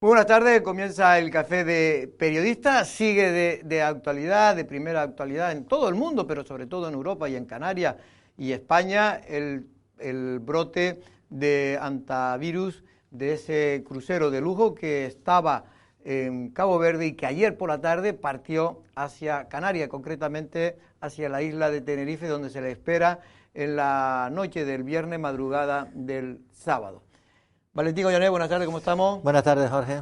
Muy buenas tardes, comienza el Café de Periodistas, sigue de actualidad, de primera actualidad en todo el mundo, pero sobre todo en Europa y en Canarias y España, el brote de hantavirus de ese crucero de lujo que estaba en Cabo Verde y que ayer por la tarde partió hacia Canarias, concretamente hacia la isla de Tenerife, donde se le espera en la noche del viernes, madrugada del sábado. Valentín Goyané, buenas tardes, ¿cómo estamos? Buenas tardes, Jorge.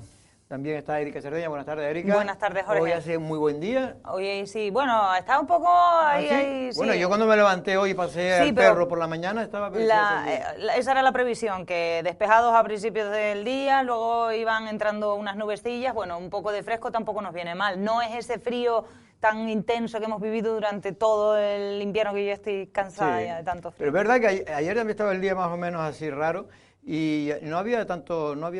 También está Erika Cerdeña, buenas tardes, Erika. Buenas tardes, Jorge. Hoy hace muy buen día. Hoy sí, bueno, está un poco ahí, ¿Sí? ahí, sí. Bueno, yo cuando me levanté hoy y pasé al perro por la mañana estaba precioso el día. Esa era la previsión, que despejados a principios del día, luego iban entrando unas nubecillas, bueno, un poco de fresco tampoco nos viene mal. No es ese frío tan intenso que hemos vivido durante todo el invierno, que yo estoy cansada ya de tanto frío. Pero es verdad que ayer también estaba el día más o menos así raro y no había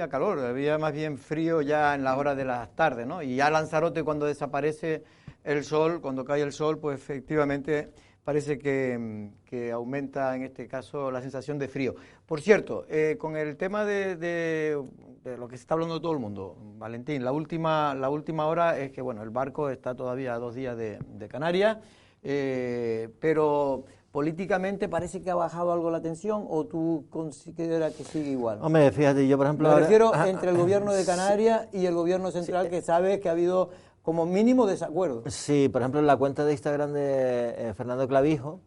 calor, había más bien frío ya en las horas de las tardes, ¿no? Y ya Lanzarote, cuando desaparece el sol, cuando cae el sol, pues efectivamente parece que aumenta en este caso la sensación de frío. Por cierto, con el tema de lo que se está hablando todo el mundo, Valentín, la última hora es que bueno, el barco está todavía a 2 días de Canarias, pero políticamente parece que ha bajado algo la tensión, ¿o tú consideras que sigue igual? Hombre, fíjate, yo por ejemplo... Me refiero entre el gobierno de Canarias y el gobierno central, que sabe que ha habido como mínimo desacuerdo. Sí, por ejemplo, en la cuenta de Instagram de Fernando Clavijo,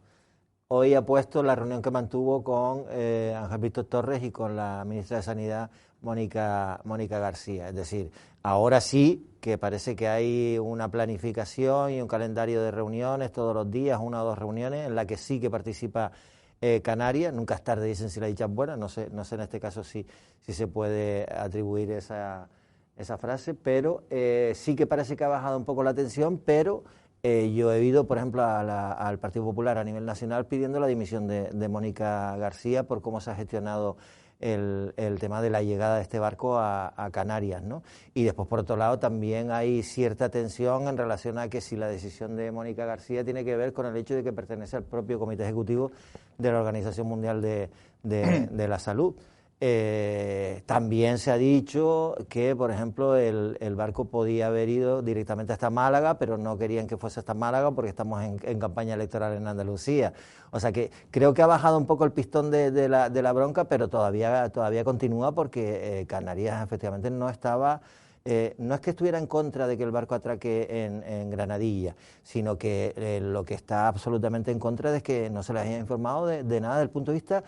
hoy ha puesto la reunión que mantuvo con Ángel Víctor Torres y con la ministra de Sanidad, Mónica García. Es decir, ahora sí que parece que hay una planificación y un calendario de reuniones todos los días, 1 o 2 reuniones, en la que sí que participa Canarias. Nunca es tarde, dicen, si la dicha es buena. No sé en este caso si se puede atribuir esa frase, pero sí que parece que ha bajado un poco la tensión, pero yo he oído, por ejemplo, al Partido Popular a nivel nacional pidiendo la dimisión de Mónica García por cómo se ha gestionado el tema de la llegada de este barco a Canarias, ¿no? Y después, por otro lado, también hay cierta tensión en relación a que si la decisión de Mónica García tiene que ver con el hecho de que pertenece al propio Comité Ejecutivo de la Organización Mundial de la Salud. También se ha dicho que, por ejemplo, el barco podía haber ido directamente hasta Málaga, pero no querían que fuese hasta Málaga porque estamos en campaña electoral en Andalucía. O sea que creo que ha bajado un poco el pistón de la bronca, pero todavía continúa porque Canarias efectivamente no estaba... no es que estuviera en contra de que el barco atraque en Granadilla, sino que lo que está absolutamente en contra es que no se les haya informado de nada desde el punto de vista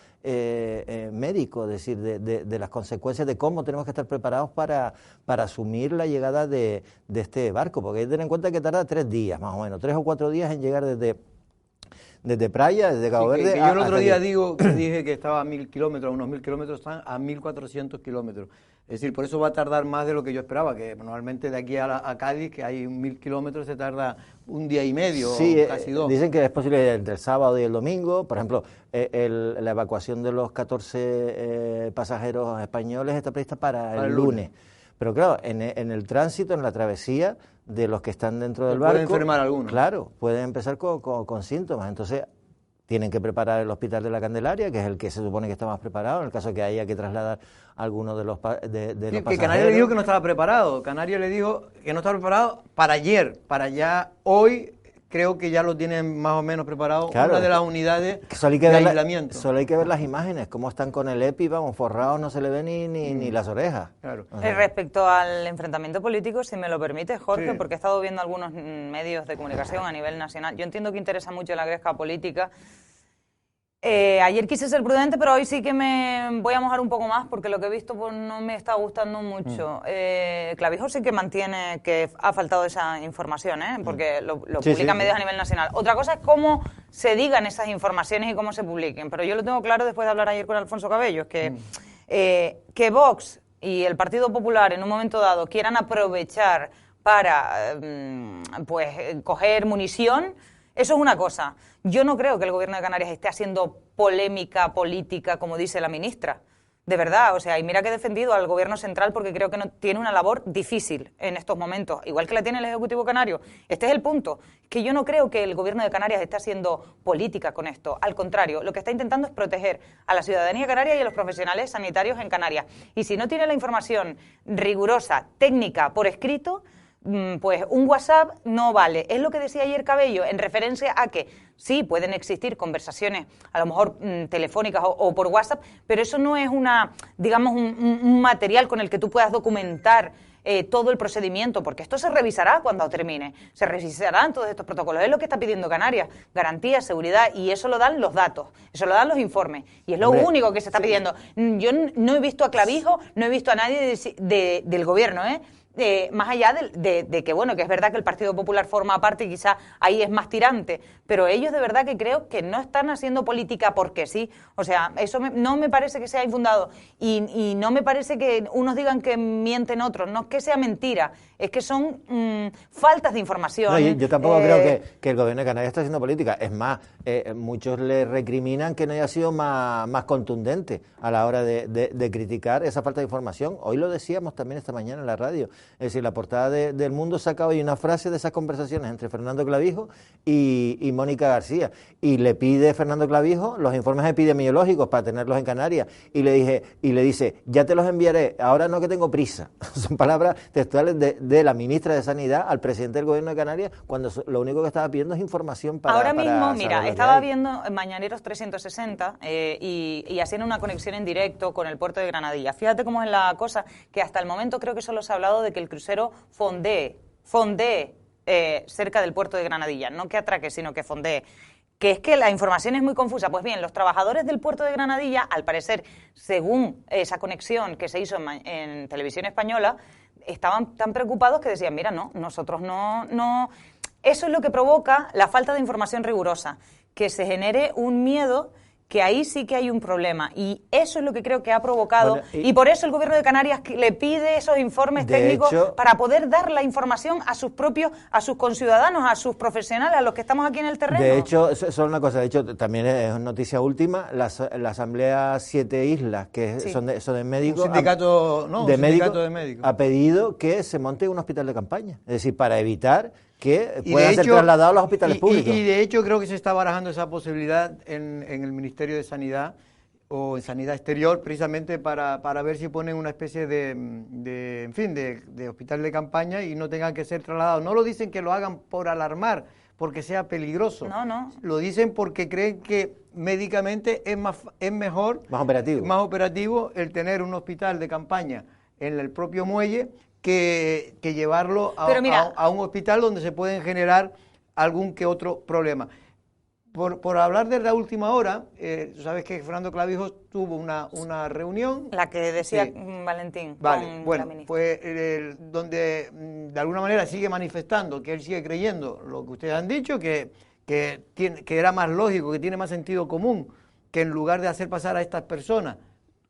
médico, es decir, de las consecuencias, de cómo tenemos que estar preparados para asumir la llegada de este barco, porque hay que tener en cuenta que tarda 3 días, más o menos, 3 o 4 días en llegar desde Praia, desde Cabo Verde. Que yo el otro día dije que estaba a 1.000 kilómetros, unos 1.000 kilómetros, están a 1.400 kilómetros. Es decir, por eso va a tardar más de lo que yo esperaba, que normalmente de aquí a Cádiz, que hay 1.000 kilómetros, se tarda 1 día y medio, sí, o casi 2. Dicen que es posible entre el sábado y el domingo. Por ejemplo, la evacuación de los 14 pasajeros españoles está prevista para el lunes. Pero claro, en el tránsito, en la travesía de los que están dentro del barco... Puede enfermar algunos. Claro, pueden empezar con síntomas. Entonces, tienen que preparar el Hospital de la Candelaria, que es el que se supone que está más preparado, en el caso que haya que trasladar a algunos de los pasajeros. Que Canarias le dijo que no estaba preparado. Canarias le dijo que no estaba preparado para ayer, para ya hoy... Creo que ya lo tienen más o menos preparado, claro, una de las unidades de aislamiento. Solo hay que ver las imágenes, cómo están con el EPI, vamos, forrados, no se le ven ni las orejas. Claro. O sea, respecto al enfrentamiento político, si me lo permite, Jorge, sí, porque he estado viendo algunos medios de comunicación a nivel nacional. Yo entiendo que interesa mucho la gresca política. Ayer quise ser prudente, pero hoy sí que me voy a mojar un poco más porque lo que he visto pues, no me está gustando mucho. Clavijo sí que mantiene que ha faltado esa información, porque lo publican medios a nivel nacional. Otra cosa es cómo se digan esas informaciones y cómo se publiquen, pero yo lo tengo claro después de hablar ayer con Alfonso Cabello, que Vox y el Partido Popular en un momento dado quieran aprovechar para coger munición. Eso es una cosa. Yo no creo que el Gobierno de Canarias esté haciendo polémica política, como dice la ministra. De verdad, o sea, y mira que he defendido al gobierno central porque creo que no, tiene una labor difícil en estos momentos, igual que la tiene el Ejecutivo Canario. Este es el punto, que yo no creo que el gobierno de Canarias esté haciendo política con esto. Al contrario, lo que está intentando es proteger a la ciudadanía canaria y a los profesionales sanitarios en Canarias. Y si no tiene la información rigurosa, técnica, por escrito, pues un WhatsApp no vale. Es lo que decía ayer Cabello, en referencia a que sí, pueden existir conversaciones, a lo mejor telefónicas o por WhatsApp, pero eso no es digamos, un material con el que tú puedas documentar todo el procedimiento, porque esto se revisará cuando termine, se revisarán todos estos protocolos. Es lo que está pidiendo Canarias, garantía, seguridad, y eso lo dan los datos, eso lo dan los informes, y es lo único que se está pidiendo. Yo no he visto a Clavijo, no he visto a nadie del gobierno, más allá de que, bueno, que es verdad que el Partido Popular forma parte y quizá ahí es más tirante, pero ellos de verdad que creo que no están haciendo política porque sí. O sea, eso no me parece que sea infundado y no me parece que unos digan que mienten otros, no es que sea mentira, es que son faltas de información. No, yo tampoco creo que el gobierno de Canarias está haciendo política. Es más, muchos le recriminan que no haya sido más contundente a la hora de criticar esa falta de información. Hoy lo decíamos también esta mañana en la radio. Es decir, la portada del Mundo saca hoy una frase de esas conversaciones entre Fernando Clavijo y Mónica García. Y le pide Fernando Clavijo los informes epidemiológicos para tenerlos en Canarias. Y le dice, ya te los enviaré, ahora no que tengo prisa. Son palabras textuales de la ministra de Sanidad al presidente del gobierno de Canarias, cuando lo único que estaba pidiendo es información para... Ahora mismo, mira, estaba viendo Mañaneros 360 y haciendo una conexión en directo con el puerto de Granadilla. Fíjate cómo es la cosa, que hasta el momento creo que solo se ha hablado de que el crucero fondee cerca del puerto de Granadilla, no que atraque, sino que fondee. Que es que la información es muy confusa. Pues bien, los trabajadores del puerto de Granadilla, al parecer, según esa conexión que se hizo en televisión española, estaban tan preocupados que decían, mira, nosotros no... Eso es lo que provoca la falta de información rigurosa, que se genere un miedo, que ahí sí que hay un problema. Y eso es lo que creo que ha provocado. Bueno, y por eso el gobierno de Canarias le pide esos informes técnicos para poder dar la información a sus conciudadanos, a sus profesionales, a los que estamos aquí en el terreno. De hecho, solo una cosa, de hecho, también es noticia última, la Asamblea 7 Islas, que sí, son de médicos... Un sindicato de médicos. Ha pedido que se monte un hospital de campaña. Es decir, para evitar que puedan ser trasladados a los hospitales públicos. Y de hecho creo que se está barajando esa posibilidad en el Ministerio de Sanidad o en Sanidad Exterior, precisamente para ver si ponen una especie de hospital de campaña y no tengan que ser trasladados. No lo dicen que lo hagan por alarmar, porque sea peligroso. No. Lo dicen porque creen que médicamente es mejor, más operativo el tener un hospital de campaña en el propio muelle que llevarlo a un hospital donde se pueden generar algún que otro problema. Por hablar de la última hora, tú sabes que Fernando Clavijo tuvo una reunión. La que decía sí. Valentín. Vale, bueno, pues donde de alguna manera sigue manifestando que él sigue creyendo lo que ustedes han dicho, que era más lógico, que tiene más sentido común, que en lugar de hacer pasar a estas personas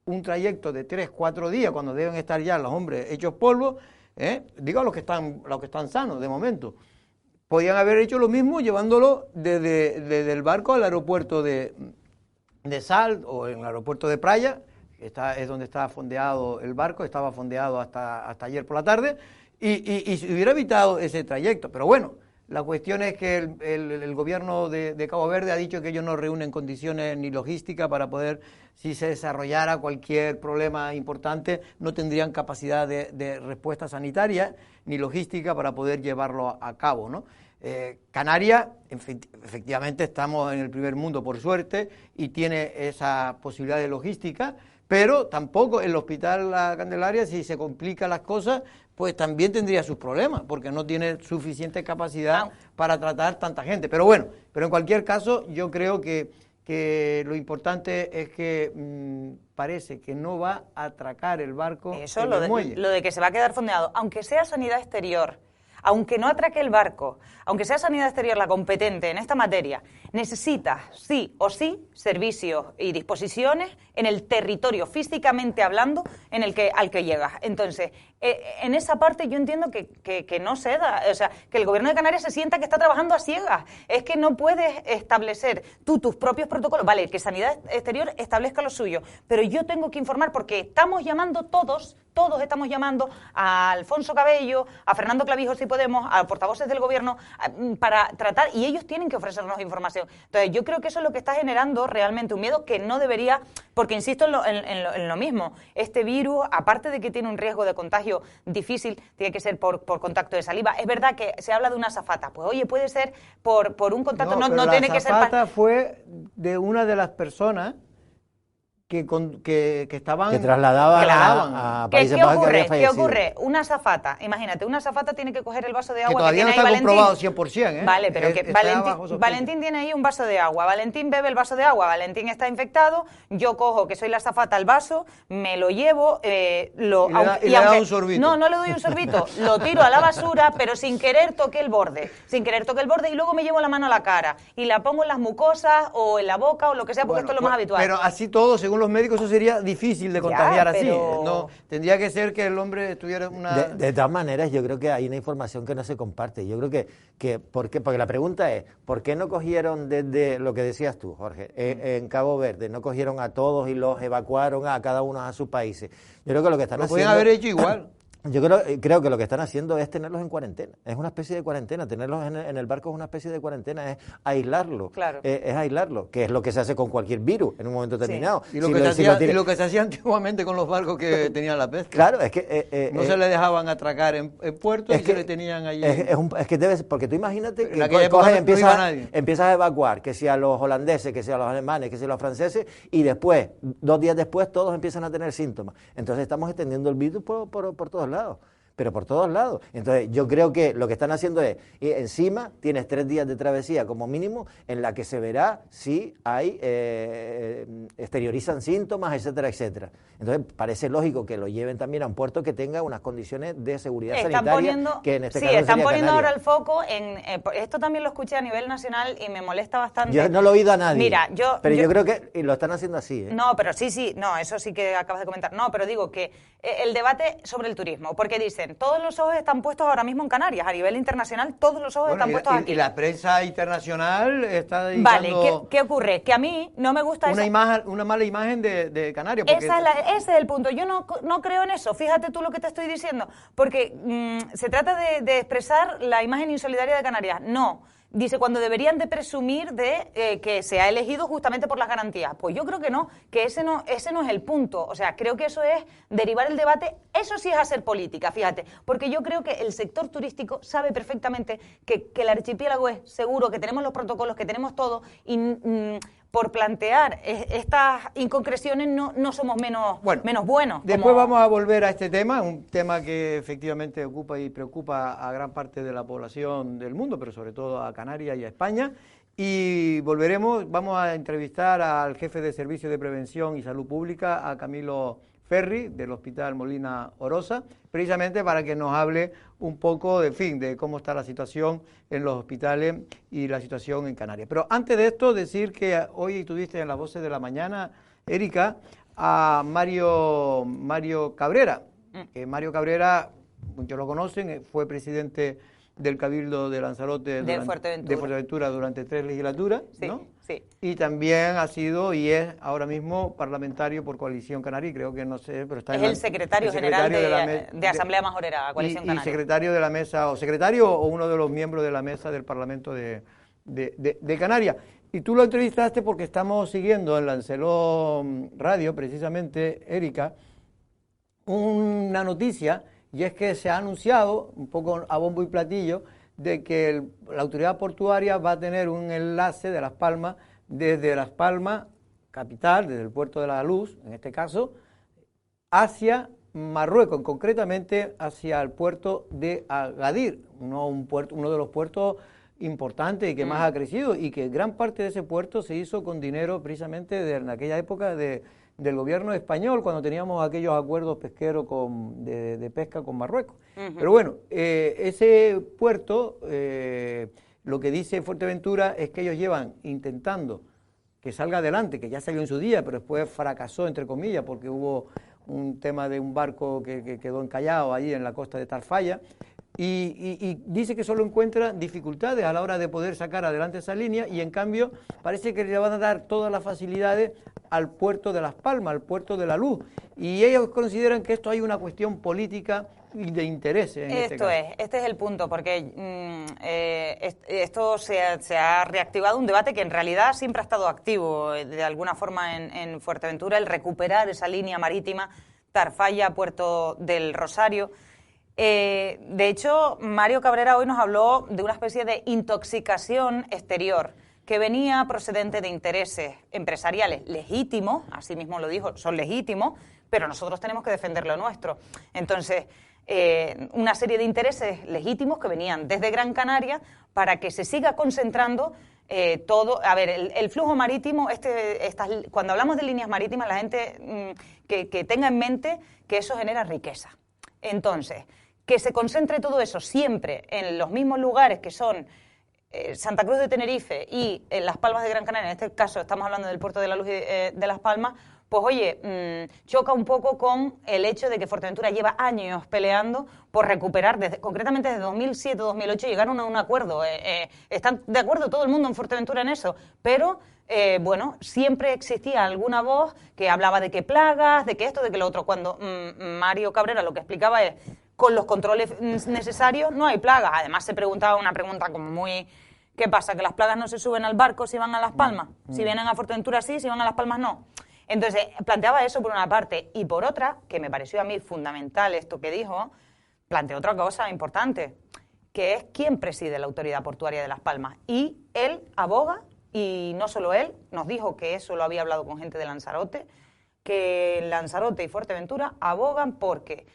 un trayecto de 3-4 días, cuando deben estar ya los hombres hechos polvo, digo a los que están sanos de momento, podían haber hecho lo mismo llevándolo desde el barco al aeropuerto de Salt o en el aeropuerto de Praia, que es donde está fondeado el barco, estaba fondeado hasta ayer por la tarde, y se hubiera evitado ese trayecto. Pero bueno, la cuestión es que el gobierno de Cabo Verde ha dicho que ellos no reúnen condiciones ni logística para poder, si se desarrollara cualquier problema importante, no tendrían capacidad de respuesta sanitaria ni logística para poder llevarlo a cabo, ¿no? Canarias, efectivamente, estamos en el primer mundo, por suerte, y tiene esa posibilidad de logística, pero tampoco el Hospital La Candelaria, si se complican las cosas, pues también tendría sus problemas, porque no tiene suficiente capacidad para tratar tanta gente. Pero bueno, en cualquier caso, yo creo que lo importante es que parece que no va a atracar el barco en el muelle. Lo de que se va a quedar fondeado, aunque sea Sanidad Exterior, aunque no atraque el barco, aunque sea Sanidad Exterior la competente en esta materia, necesita sí o sí servicios y disposiciones en el territorio, físicamente hablando, al que llegas. Entonces, en esa parte yo entiendo que no ceda, o sea, que el Gobierno de Canarias se sienta que está trabajando a ciegas. Es que no puedes establecer tú tus propios protocolos. Vale, que Sanidad Exterior establezca lo suyo, pero yo tengo que informar porque estamos llamando todos estamos llamando a Alfonso Cabello, a Fernando Clavijo, si podemos, a portavoces del Gobierno, para tratar, y ellos tienen que ofrecernos información. Entonces, yo creo que eso es lo que está generando realmente un miedo que no debería, porque insisto en lo mismo, este virus, aparte de que tiene un riesgo de contagio difícil, tiene que ser por contacto de saliva. Es verdad que se habla de una azafata, pues oye, puede ser por un contacto, no tiene que ser... La azafata fue de una de las personas que estaban... Que trasladaban a Países Bajos. ¿Qué ocurre? Una azafata, imagínate, una azafata tiene que coger el vaso de agua que todavía tiene no ahí está Valentín. comprobado 100%, ¿eh? Vale, pero que Valentín tiene ahí un vaso de agua, Valentín bebe el vaso de agua, Valentín está infectado, yo cojo, que soy la azafata, el vaso, me lo llevo, le da un sorbito. No le doy un sorbito, lo tiro a la basura, pero sin querer toqué el borde, y luego me llevo la mano a la cara y la pongo en las mucosas o en la boca o lo que sea, porque esto es lo más habitual. Pero así todo, según los médicos, eso sería difícil de contagiar así. No, tendría que ser que el hombre tuviera una... De todas maneras, yo creo que hay una información que no se comparte. Yo creo que porque la pregunta es, ¿por qué no cogieron desde lo que decías tú, Jorge, en Cabo Verde, no cogieron a todos y los evacuaron a cada uno a sus países? Yo creo que lo que están haciendo... Lo podían haber hecho igual. Yo creo que lo que están haciendo es tenerlos en cuarentena. Es una especie de cuarentena. Tenerlos en el barco es una especie de cuarentena. Es aislarlo. Claro. Es aislarlo, que es lo que se hace con cualquier virus en un momento determinado. Y lo que se hacía antiguamente con los barcos que tenían la peste. Claro, es que... no se le dejaban atracar en puertos y se le tenían allí... Es que debes... Porque tú imagínate que empiezas a evacuar, que sea a los holandeses, que sea a los alemanes, que sea a los franceses, y después, 2 días después, todos empiezan a tener síntomas. Entonces estamos extendiendo el virus por todos lados, pero por todos lados. Entonces yo creo que lo que están haciendo es, encima tienes 3 días de travesía como mínimo en la que se verá si hay exteriorizan síntomas, etcétera, etcétera. Entonces parece lógico que lo lleven también a un puerto que tenga unas condiciones de seguridad sanitaria, que en este caso están sería poniendo Canarias. ahora el foco en... esto también lo escuché a nivel nacional y me molesta bastante. Yo no lo he oído a nadie, Mira, pero yo creo que lo están haciendo así, ¿eh? No, pero sí, no, eso sí que acabas de comentar. No, pero digo que el debate sobre el turismo, porque dicen, todos los ojos están puestos ahora mismo en Canarias, a nivel internacional, todos los ojos están puestos aquí. Y la prensa internacional está dedicando... Vale, ¿qué ocurre? Que a mí no me gusta una mala imagen de Canarias. Porque... Ese es el punto. Yo no creo en eso. Fíjate tú lo que te estoy diciendo. Porque se trata de expresar la imagen insolidaria de Canarias. No. Dice, cuando deberían de presumir de que se ha elegido justamente por las garantías. Pues yo creo que no, que ese no es el punto. O sea, creo que eso es derivar el debate. Eso sí es hacer política, fíjate. Porque yo creo que el sector turístico sabe perfectamente que el archipiélago es seguro, que tenemos los protocolos, que tenemos todo, y por plantear estas inconcreciones no somos menos buenos. Después vamos a volver a este tema, un tema que efectivamente ocupa y preocupa a gran parte de la población del mundo, pero sobre todo a Canarias y a España. Y vamos a entrevistar al jefe de Servicio de Prevención y Salud Pública, a Camilo Ferri, del Hospital Molina Orosa, precisamente para que nos hable un poco de cómo está la situación en los hospitales y la situación en Canarias. Pero antes de esto, decir que hoy tuviste en las voces de la mañana, Erika, a Mario Cabrera. Mario Cabrera, muchos lo conocen, fue presidente del Cabildo de Lanzarote de Fuerteventura durante 3 legislaturas, sí, ¿no? Sí. Y también ha sido y es ahora mismo parlamentario por Coalición Canaria, creo que no sé, pero está el secretario general de Asamblea Majorera, Coalición Canaria. Y secretario de la mesa, o uno de los miembros de la mesa del Parlamento de Canarias. Y tú lo entrevistaste porque estamos siguiendo en Lancelot Radio, precisamente, Erika, una noticia, y es que se ha anunciado, un poco a bombo y platillo, de que la autoridad portuaria va a tener un enlace de Las Palmas, desde Las Palmas, capital, desde el puerto de la Luz, en este caso, hacia Marruecos, concretamente hacia el puerto de Agadir, uno de los puertos importantes y que más ha crecido, y que gran parte de ese puerto se hizo con dinero precisamente de en aquella época de del gobierno español cuando teníamos aquellos acuerdos pesqueros de pesca con Marruecos. Pero bueno, ese puerto, lo que dice Fuerteventura es que ellos llevan intentando que salga adelante, que ya salió en su día, pero después fracasó, entre comillas, porque hubo un tema de un barco que quedó encallado ahí en la costa de Tarfaya, y dice que solo encuentra dificultades a la hora de poder sacar adelante esa línea, y en cambio parece que le van a dar todas las facilidades al puerto de Las Palmas, al puerto de La Luz, y ellos consideran que esto hay una cuestión política y de intereses en este caso. Este es el punto, porque esto se ha reactivado un debate que en realidad siempre ha estado activo de alguna forma en Fuerteventura, el recuperar esa línea marítima Tarfaya-Puerto del Rosario. De hecho, Mario Cabrera hoy nos habló de una especie de intoxicación exterior que venía procedente de intereses empresariales legítimos, así mismo lo dijo, son legítimos, pero nosotros tenemos que defender lo nuestro. Entonces, una serie de intereses legítimos que venían desde Gran Canaria para que se siga concentrando todo. A ver, el flujo marítimo, cuando hablamos de líneas marítimas, la gente que tenga en mente que eso genera riqueza. Entonces, que se concentre todo eso siempre en los mismos lugares que son Santa Cruz de Tenerife y Las Palmas de Gran Canaria, en este caso estamos hablando del puerto de La Luz de Las Palmas, pues oye, choca un poco con el hecho de que Fuerteventura lleva años peleando por recuperar, concretamente desde 2007-2008, llegaron a un acuerdo. Están de acuerdo todo el mundo en Fuerteventura en eso, pero bueno, siempre existía alguna voz que hablaba de que plagas, de que esto, de que lo otro. Cuando Mario Cabrera lo que explicaba es, con los controles necesarios no hay plagas. Además se preguntaba una pregunta como muy... ¿Qué pasa? ¿Que las plagas no se suben al barco si van a Las Palmas? Si vienen a Fuerteventura sí, si van a Las Palmas no. Entonces, planteaba eso por una parte, y por otra, que me pareció a mí fundamental esto que dijo, planteó otra cosa importante, que es quién preside la Autoridad Portuaria de Las Palmas. Y él aboga, y no solo él, nos dijo que eso lo había hablado con gente de Lanzarote, que Lanzarote y Fuerteventura abogan porque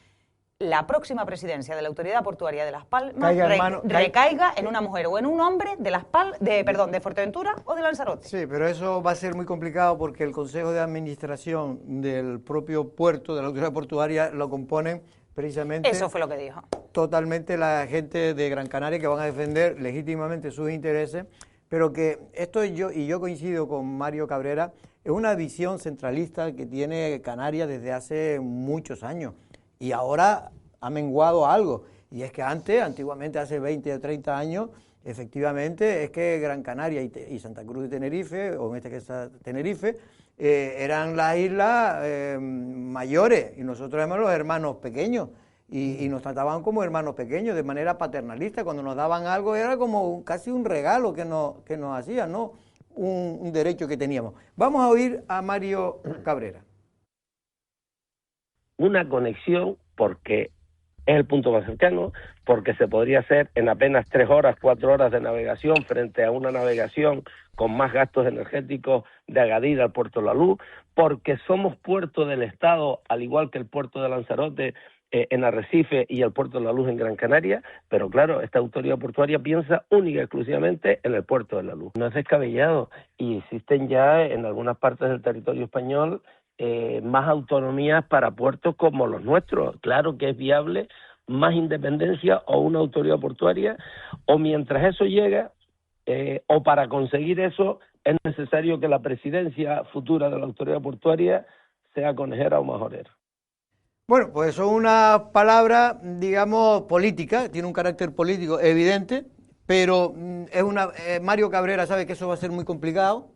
la próxima presidencia de la Autoridad Portuaria de Las Palmas recaiga en una mujer o en un hombre de Fuerteventura o de Lanzarote. Sí, pero eso va a ser muy complicado porque el Consejo de Administración del propio puerto, de la Autoridad Portuaria, lo componen precisamente... Eso fue lo que dijo. Totalmente la gente de Gran Canaria que van a defender legítimamente sus intereses, pero que esto yo coincido con Mario Cabrera, es una visión centralista que tiene Canarias desde hace muchos años. Y ahora ha menguado algo, y es que antiguamente, hace 20 o 30 años, efectivamente, es que Gran Canaria y Santa Cruz de Tenerife, o en este caso Tenerife, eran las islas mayores, y nosotros éramos los hermanos pequeños, y nos trataban como hermanos pequeños, de manera paternalista. Cuando nos daban algo era como casi un regalo que nos hacían, ¿no? Un derecho que teníamos. Vamos a oír a Mario Cabrera. Una conexión porque es el punto más cercano, porque se podría hacer en apenas 3 horas, 4 horas de navegación frente a una navegación con más gastos energéticos de Agadir al puerto de La Luz, porque somos puerto del Estado, al igual que el puerto de Lanzarote en Arrecife y el puerto de La Luz en Gran Canaria, pero claro, esta autoridad portuaria piensa única y exclusivamente en el puerto de La Luz. No es descabellado, y existen ya en algunas partes del territorio español más autonomías para puertos como los nuestros. Claro que es viable más independencia o una autoridad portuaria, o mientras eso llega, o para conseguir eso, es necesario que la presidencia futura de la autoridad portuaria sea conejera o majorera. Bueno, pues son una palabra, digamos, política, tiene un carácter político evidente, pero Mario Cabrera sabe que eso va a ser muy complicado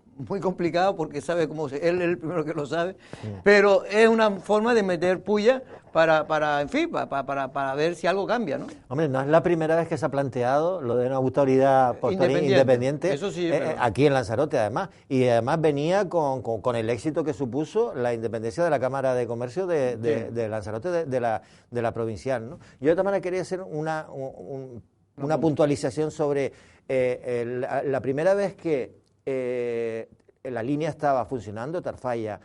porque sabe cómo él es el primero que lo sabe, pero es una forma de meter puya para ver si algo cambia, ¿no? Hombre, no es la primera vez que se ha planteado lo de una autoridad portuaria independiente eso sí, aquí en Lanzarote, además, y además venía con el éxito que supuso la independencia de la Cámara de Comercio de Lanzarote, de la provincial, ¿no? Yo de todas maneras quería hacer una puntualización sobre la primera vez que la línea estaba funcionando, Tarfaya,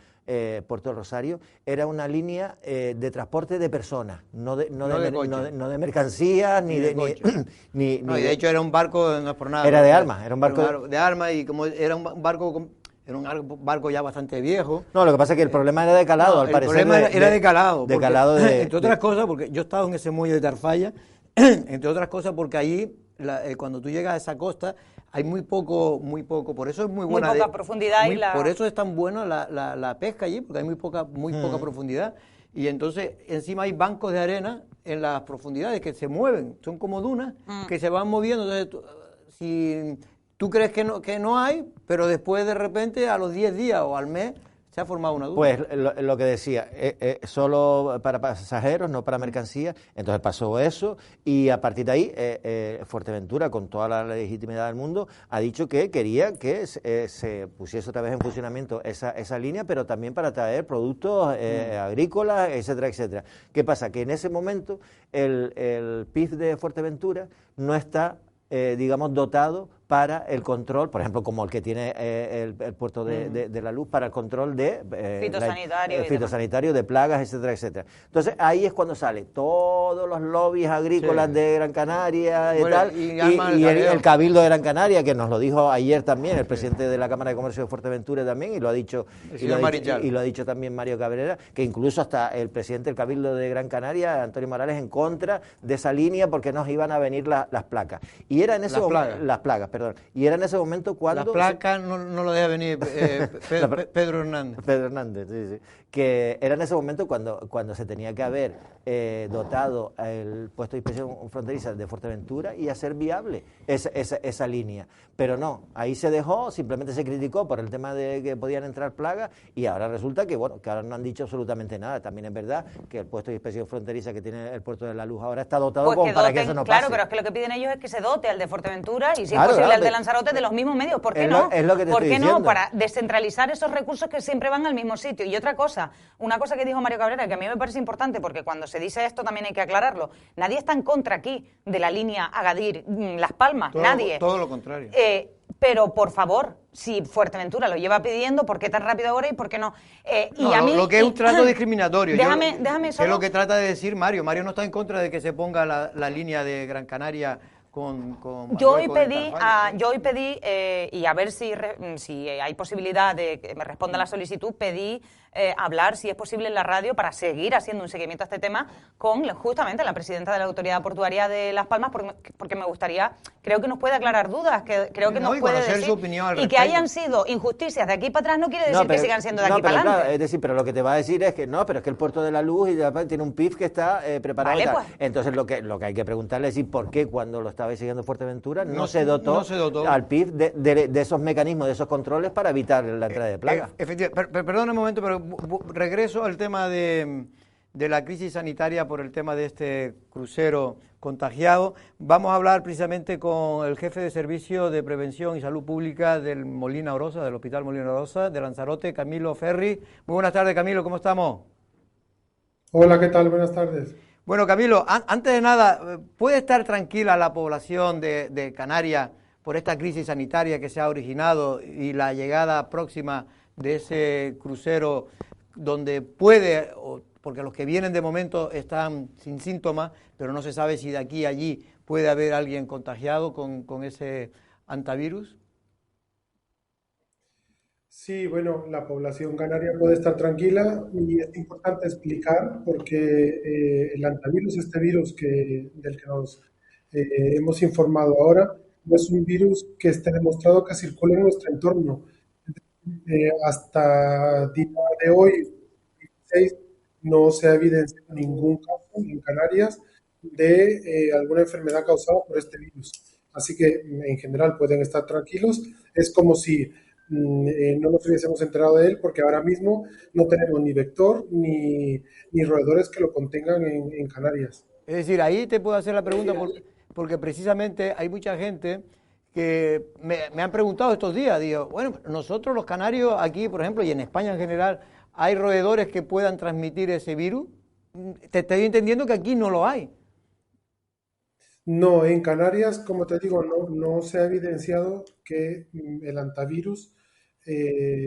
Puerto Rosario, era una línea de transporte de personas, no de mercancías, ni de hecho era un barco, no es por nada. Era de armas, era un barco de armas, y como era un barco era un barco ya bastante viejo. No, lo que pasa es que el problema era de calado, al parecer. El problema era de calado. De calado entre otras cosas, porque yo he estado en ese muelle de Tarfaya, entre otras cosas porque allí, cuando tú llegas a esa costa, hay muy poco, por eso es muy buena. Muy poca profundidad Por eso es tan buena la pesca allí, porque hay muy poca profundidad. Y entonces encima hay bancos de arena en las profundidades que se mueven, son como dunas que se van moviendo. Entonces, si tú crees que no hay, pero después de repente a los 10 días o al mes se ha formado una duna. Pues lo que decía, solo para pasajeros, no para mercancías. Entonces pasó eso y a partir de ahí Fuerteventura, con toda la legitimidad del mundo, ha dicho que quería que se pusiese otra vez en funcionamiento esa línea, pero también para traer productos agrícolas, etcétera, etcétera. ¿Qué pasa? Que en ese momento el PIF de Fuerteventura no está, digamos, dotado para el control, por ejemplo, como el que tiene el puerto de La Luz, para el control de fitosanitario, de plagas, etcétera, etcétera. Entonces, ahí es cuando sale todos los lobbies agrícolas de Gran Canaria y el Cabildo de Gran Canaria, que nos lo dijo ayer también el presidente de la Cámara de Comercio de Fuerteventura también, y lo ha dicho también Mario Cabrera, que incluso hasta el presidente del Cabildo de Gran Canaria, Antonio Morales, en contra de esa línea porque nos iban a venir las placas. Y era en ese momento las plagas. Y era en ese momento cuando... La placa no lo deja venir Pedro Hernández. Pedro Hernández, sí. Que era en ese momento cuando se tenía que haber dotado el puesto de inspección fronteriza de Fuerteventura y hacer viable esa línea. Pero no, ahí se dejó, simplemente se criticó por el tema de que podían entrar plagas y ahora resulta que ahora no han dicho absolutamente nada. También es verdad que el puesto de inspección fronteriza que tiene el puerto de La Luz ahora está dotado pues para que eso no pase. Claro, pero es que lo que piden ellos es que se dote al de Fuerteventura y si es posible al de Lanzarote de los mismos medios. ¿Por qué no? Es lo que te ¿Por estoy qué diciendo. no? Para descentralizar esos recursos que siempre van al mismo sitio. Y otra cosa, una cosa que dijo Mario Cabrera, que a mí me parece importante, porque cuando se dice esto también hay que aclararlo. Nadie está en contra aquí de la línea Agadir-Las Palmas, nadie. Todo lo contrario. Pero, por favor, si Fuerteventura lo lleva pidiendo, ¿por qué tan rápido ahora y por qué no? Lo que es un trato discriminatorio. Déjame solo... Es lo que trata de decir Mario. Mario no está en contra de que se ponga la línea de Gran Canaria con yo hoy pedí, y a ver si hay posibilidad de que me responda la solicitud, pedí hablar, si es posible, en la radio para seguir haciendo un seguimiento a este tema con justamente la presidenta de la Autoridad Portuaria de Las Palmas, porque me gustaría, creo que nos puede aclarar dudas, creo que nos puede decir, su opinión al y que hayan sido injusticias de aquí para atrás no quiere decir que sigan siendo de aquí para adelante. Claro, es decir, pero lo que te va a decir es que no, pero es que el puerto de La Luz tiene un PIF que está preparado. Vale, pues. Entonces lo que hay que preguntarle es por qué cuando lo estaba siguiendo Fuerteventura no se dotó al PIF de esos mecanismos, de esos controles para evitar la entrada de plagas. Efectivamente, perdón un momento, pero regreso al tema de la crisis sanitaria por el tema de este crucero contagiado. Vamos a hablar precisamente con el jefe de Servicio de Prevención y Salud Pública del Molina Orosa, del Hospital Molina Orosa, de Lanzarote, Camilo Ferri. Muy buenas tardes, Camilo, ¿cómo estamos? Hola, ¿qué tal? Buenas tardes. Bueno, Camilo, antes de nada, ¿puede estar tranquila la población de Canarias por esta crisis sanitaria que se ha originado y la llegada próxima de ese crucero donde puede, porque los que vienen de momento están sin síntomas, pero no se sabe si de aquí a allí puede haber alguien contagiado con ese antivirus? Sí, bueno, la población canaria puede estar tranquila y es importante explicar porque el antivirus, este virus del que nos hemos informado ahora, no es un virus que esté demostrado que circula en nuestro entorno. Hasta día de hoy, 16, no se ha evidenciado ningún caso en Canarias de alguna enfermedad causada por este virus. Así que en general pueden estar tranquilos. Es como si no nos hubiésemos enterado de él porque ahora mismo no tenemos ni vector ni roedores que lo contengan en Canarias. Es decir, ahí te puedo hacer la pregunta porque precisamente hay mucha gente que me han preguntado estos días, digo, bueno, nosotros los canarios aquí, por ejemplo, y en España en general, ¿hay roedores que puedan transmitir ese virus? Te estoy entendiendo que aquí no lo hay. No, en Canarias, como te digo, no se ha evidenciado que el antivirus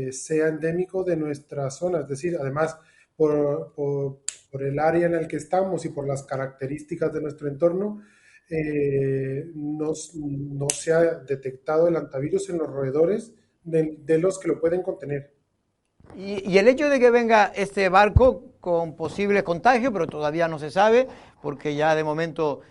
sea endémico de nuestra zona. Es decir, además, por el área en el que estamos y por las características de nuestro entorno, no se ha detectado el antivirus en los roedores de los que lo pueden contener. Y el hecho de que venga este barco con posibles contagios, pero todavía no se sabe, porque ya de momento,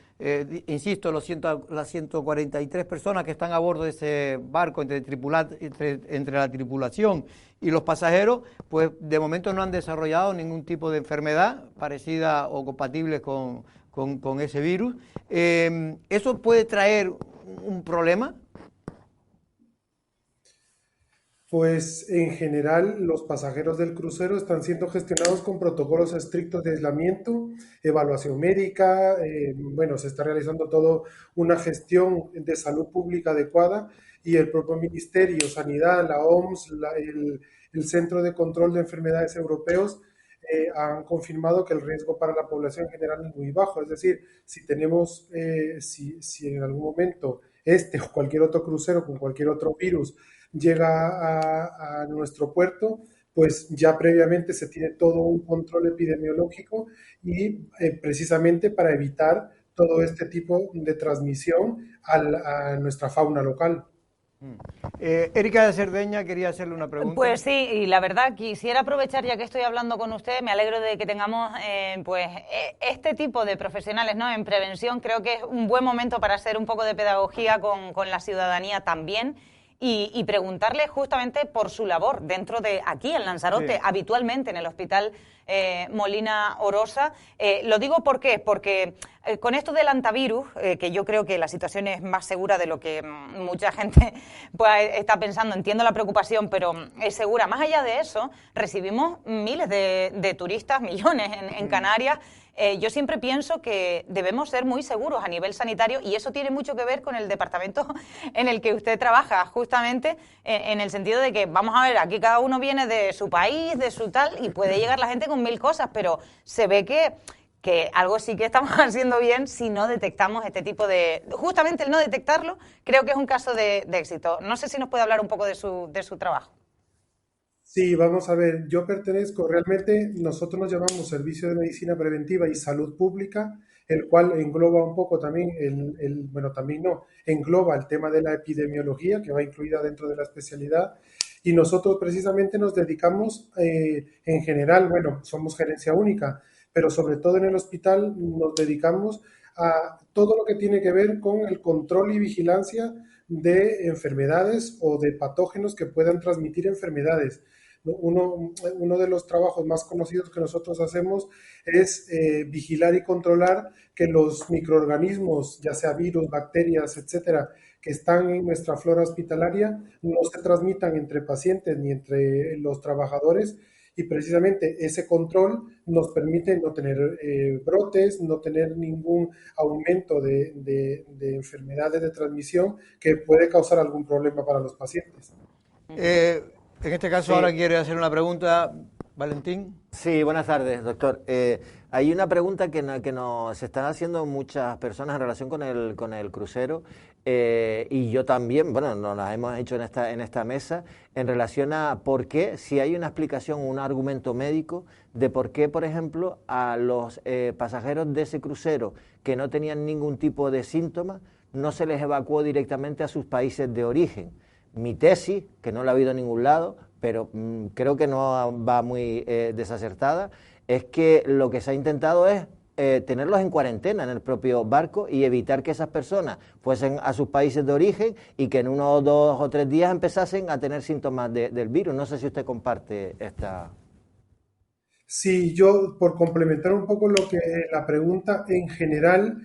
insisto, las 143 personas que están a bordo de ese barco entre la tripulación y los pasajeros, pues de momento no han desarrollado ningún tipo de enfermedad parecida o compatible con ese virus. ¿Eso puede traer un problema? Pues en general los pasajeros del crucero están siendo gestionados con protocolos estrictos de aislamiento, evaluación médica, bueno, se está realizando toda una gestión de salud pública adecuada y el propio Ministerio, Sanidad, la OMS, el Centro de Control de Enfermedades Europeos han confirmado que el riesgo para la población en general es muy bajo. Es decir, si tenemos, si en algún momento este o cualquier otro crucero con cualquier otro virus llega a nuestro puerto, pues ya previamente se tiene todo un control epidemiológico y precisamente para evitar todo este tipo de transmisión a nuestra fauna local. Erika de Cerdeña quería hacerle una pregunta. Pues sí, y la verdad quisiera aprovechar, ya que estoy hablando con usted, me alegro de que tengamos este tipo de profesionales, ¿no?, en prevención. Creo que es un buen momento para hacer un poco de pedagogía con la ciudadanía también. Y preguntarle justamente por su labor dentro de aquí en Lanzarote, sí, habitualmente en el Hospital Molina Orosa. Lo digo ¿por qué? Porque con esto del antivirus, que yo creo que la situación es más segura de lo que mucha gente pues, está pensando, entiendo la preocupación, pero es segura. Más allá de eso, recibimos miles de turistas, millones en Canarias. Yo siempre pienso que debemos ser muy seguros a nivel sanitario y eso tiene mucho que ver con el departamento en el que usted trabaja, justamente en el sentido de que, vamos a ver, aquí cada uno viene de su país, de su tal, y puede llegar la gente con 1000 cosas, pero se ve que algo sí que estamos haciendo bien si no detectamos este tipo de... Justamente el no detectarlo creo que es un caso de éxito. No sé si nos puede hablar un poco de su trabajo. Sí, vamos a ver, yo pertenezco, realmente nosotros nos llamamos Servicio de Medicina Preventiva y Salud Pública, el cual engloba un poco también, bueno, también no, engloba el tema de la epidemiología, que va incluida dentro de la especialidad, y nosotros precisamente nos dedicamos, en general, bueno, somos gerencia única, pero sobre todo en el hospital nos dedicamos a todo lo que tiene que ver con el control y vigilancia de enfermedades o de patógenos que puedan transmitir enfermedades. Uno de los trabajos más conocidos que nosotros hacemos es vigilar y controlar que los microorganismos, ya sea virus, bacterias, etcétera, que están en nuestra flora hospitalaria, no se transmitan entre pacientes ni entre los trabajadores. Y precisamente ese control nos permite no tener brotes, no tener ningún aumento de enfermedades de transmisión que puede causar algún problema para los pacientes. En este caso, sí, ahora quiere hacer una pregunta, Valentín. Sí, buenas tardes, doctor. Hay una pregunta que nos están haciendo muchas personas en relación con el crucero y yo también, bueno, nos la hemos hecho en esta mesa, en relación a por qué, si hay una explicación, un argumento médico de por qué, por ejemplo, a los pasajeros de ese crucero que no tenían ningún tipo de síntomas, no se les evacuó directamente a sus países de origen. Mi tesis, que no la ha habido en ningún lado, pero creo que no va muy desacertada, es que lo que se ha intentado es tenerlos en cuarentena en el propio barco y evitar que esas personas fuesen a sus países de origen y que en 1, 2 o 3 días empezasen a tener síntomas del virus. No sé si usted comparte esta... Sí, yo por complementar un poco lo que la pregunta en general,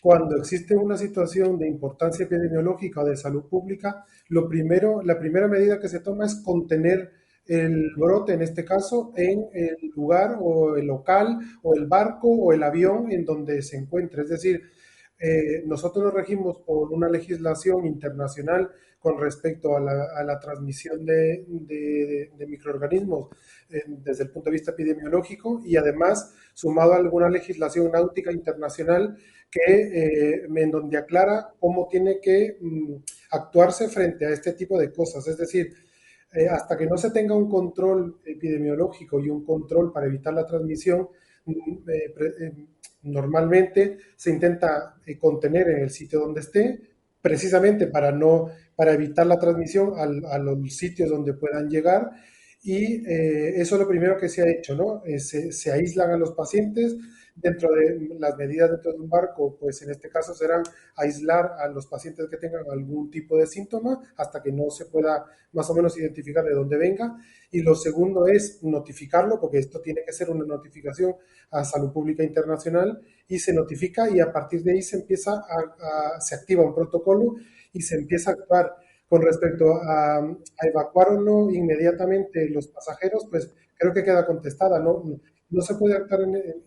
cuando existe una situación de importancia epidemiológica o de salud pública, la primera medida que se toma es contener el brote, en este caso, en el lugar o el local o el barco o el avión en donde se encuentre. Es decir, nosotros nos regimos por una legislación internacional con respecto a la transmisión de microorganismos desde el punto de vista epidemiológico y además sumado a alguna legislación náutica internacional en donde aclara cómo tiene que actuarse frente a este tipo de cosas. Es decir, hasta que no se tenga un control epidemiológico y un control para evitar la transmisión, normalmente se intenta contener en el sitio donde esté, precisamente para evitar la transmisión a los sitios donde puedan llegar. Y eso es lo primero que se ha hecho, ¿no? Se aíslan a los pacientes dentro de las medidas dentro de un barco, pues en este caso serán aislar a los pacientes que tengan algún tipo de síntoma hasta que no se pueda más o menos identificar de dónde venga. Y lo segundo es notificarlo, porque esto tiene que ser una notificación a Salud Pública Internacional, y se notifica y a partir de ahí se activa un protocolo y se empieza a actuar. Con respecto a evacuar o no inmediatamente los pasajeros, pues creo que queda contestada, ¿no? No se puede actuar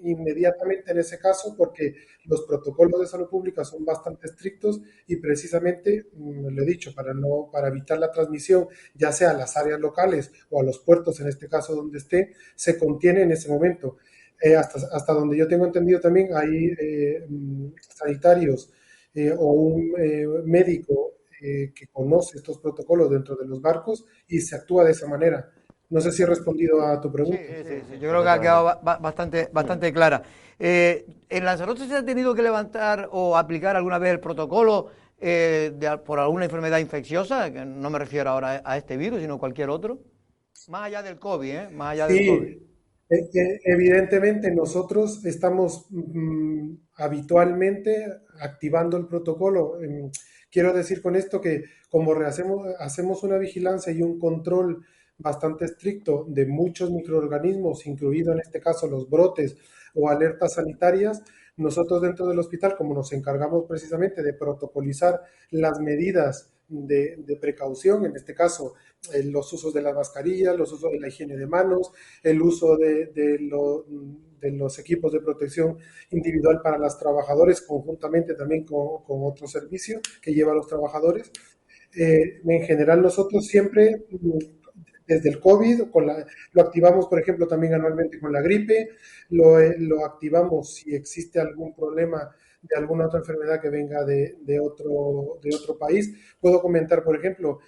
inmediatamente en ese caso porque los protocolos de salud pública son bastante estrictos y precisamente, lo he dicho, para evitar la transmisión, ya sea a las áreas locales o a los puertos, en este caso donde esté, se contiene en ese momento. Hasta donde yo tengo entendido también hay sanitarios o un médico que conoce estos protocolos dentro de los barcos y se actúa de esa manera. No sé si he respondido a tu pregunta. Sí. Yo creo que ha quedado bastante clara. ¿En Lanzarote se ha tenido que levantar o aplicar alguna vez el protocolo por alguna enfermedad infecciosa? Que no me refiero ahora a este virus, sino cualquier otro. Más allá del COVID, ¿eh? Más allá del COVID. Evidentemente nosotros estamos habitualmente activando el protocolo. Quiero decir con esto que como hacemos una vigilancia y un control bastante estricto de muchos microorganismos, incluido en este caso los brotes o alertas sanitarias, nosotros dentro del hospital, como nos encargamos precisamente de protocolizar las medidas de precaución, en este caso los usos de las mascarillas, los usos de la higiene de manos, el uso de los equipos de protección individual para los trabajadores, conjuntamente también con otro servicio que lleva a los trabajadores. En general nosotros siempre, desde el COVID, lo activamos, por ejemplo, también anualmente con la gripe, lo activamos si existe algún problema de alguna otra enfermedad que venga de otro país. Puedo comentar, por ejemplo,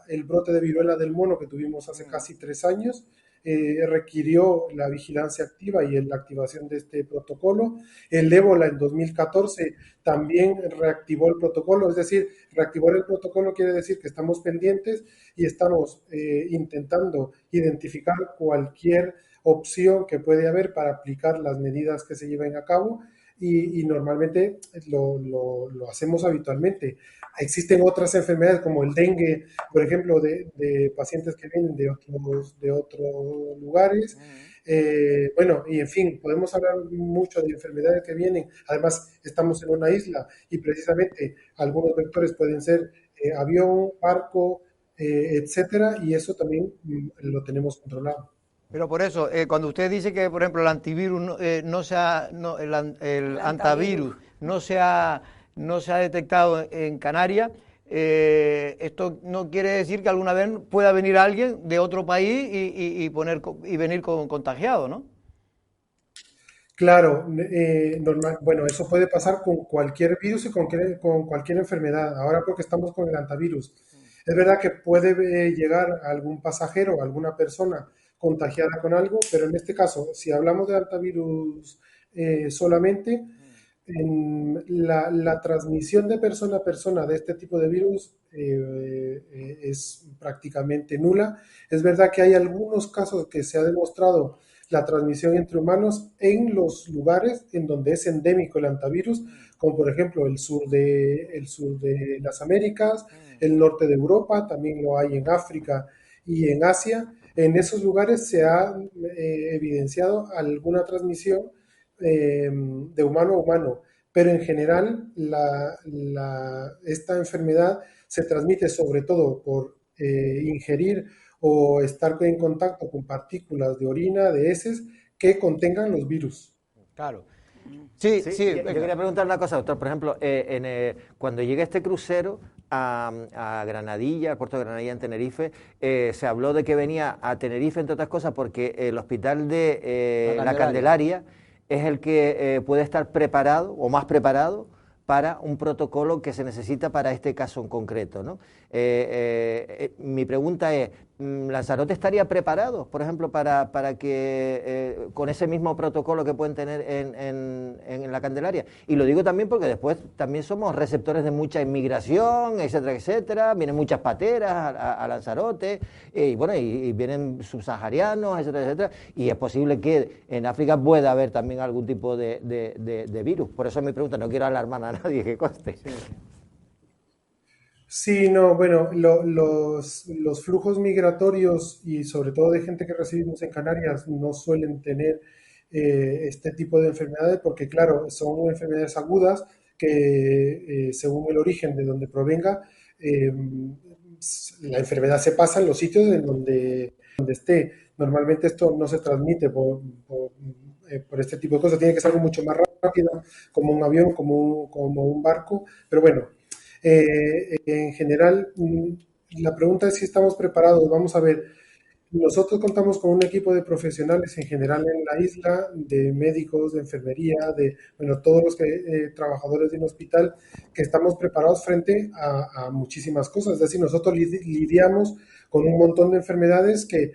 el brote de viruela del mono que tuvimos hace casi 3 años, requirió la vigilancia activa y la activación de este protocolo. El ébola en 2014 también reactivó el protocolo, es decir, reactivar el protocolo quiere decir que estamos pendientes y estamos intentando identificar cualquier opción que puede haber para aplicar las medidas que se lleven a cabo y normalmente lo hacemos habitualmente. Existen otras enfermedades como el dengue, por ejemplo, de pacientes que vienen de otros lugares. Bueno, y en fin, podemos hablar mucho de enfermedades que vienen. Además, estamos en una isla y precisamente algunos vectores pueden ser avión, barco, etcétera, y eso también lo tenemos controlado. Pero por eso, cuando usted dice que, por ejemplo, el antivirus el antivirus no se ha detectado en Canarias, esto no quiere decir que alguna vez pueda venir alguien de otro país y venir contagiado, ¿no? Claro, bueno, eso puede pasar con cualquier virus y con cualquier enfermedad. Ahora porque estamos con el antivirus. Es verdad que puede llegar algún pasajero, alguna persona contagiada con algo, pero en este caso, si hablamos de antivirus solamente, la transmisión de persona a persona de este tipo de virus es prácticamente nula. Es verdad que hay algunos casos que se ha demostrado la transmisión entre humanos en los lugares en donde es endémico el antivirus, como por ejemplo el sur de las Américas, el norte de Europa, también lo hay en África y en Asia. En esos lugares se ha evidenciado alguna transmisión de humano a humano, pero en general esta enfermedad se transmite sobre todo por ingerir o estar en contacto con partículas de orina, de heces, que contengan los virus. Claro. Sí. Yo quería preguntar una cosa, doctor. Por ejemplo, cuando llega este crucero a Granadilla, al puerto de Granadilla en Tenerife, se habló de que venía a Tenerife, entre otras cosas, porque el hospital de la Candelaria es el que puede estar preparado o más preparado para un protocolo que se necesita para este caso en concreto, ¿no? Mi pregunta es, ¿Lanzarote estaría preparado, por ejemplo, para que con ese mismo protocolo que pueden tener en la Candelaria? Y lo digo también porque después también somos receptores de mucha inmigración, etcétera, etcétera. Vienen muchas pateras a Lanzarote, y bueno, y vienen subsaharianos, etcétera, etcétera. Y es posible que en África pueda haber también algún tipo de virus. Por eso mi pregunta, no quiero alarmar a nadie, que conste. Sí, sí. Sí, no, bueno, los flujos migratorios y sobre todo de gente que recibimos en Canarias no suelen tener este tipo de enfermedades porque, claro, son enfermedades agudas que según el origen de donde provenga, la enfermedad se pasa en los sitios en donde esté. Normalmente esto no se transmite por este tipo de cosas, tiene que ser algo mucho más rápido, como un avión, como un barco, pero bueno. En general, la pregunta es si estamos preparados. Vamos a ver, nosotros contamos con un equipo de profesionales en general en la isla, de médicos, de enfermería, bueno, todos los trabajadores de un hospital, que estamos preparados frente a muchísimas cosas. Es decir, nosotros lidiamos con un montón de enfermedades que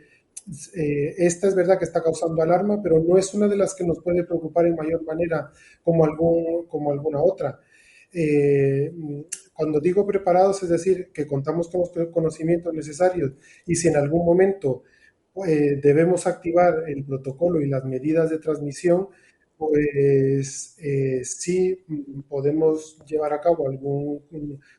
esta es verdad que está causando alarma, pero no es una de las que nos puede preocupar en mayor manera como alguna otra. Eh, Cuando digo preparados, es decir, que contamos con los conocimientos necesarios y si en algún momento debemos activar el protocolo y las medidas de transmisión, pues sí podemos llevar a cabo algún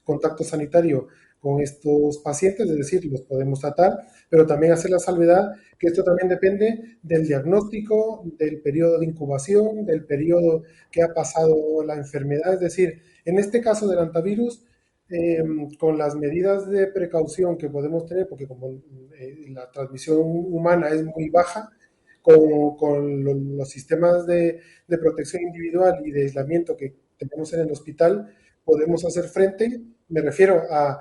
contacto sanitario con estos pacientes, es decir, los podemos tratar, pero también hacer la salvedad que esto también depende del diagnóstico, del periodo de incubación, del periodo que ha pasado la enfermedad, es decir, en este caso del antivirus, con las medidas de precaución que podemos tener, porque como la transmisión humana es muy baja, con los sistemas de protección individual y de aislamiento que tenemos en el hospital, podemos hacer frente, me refiero a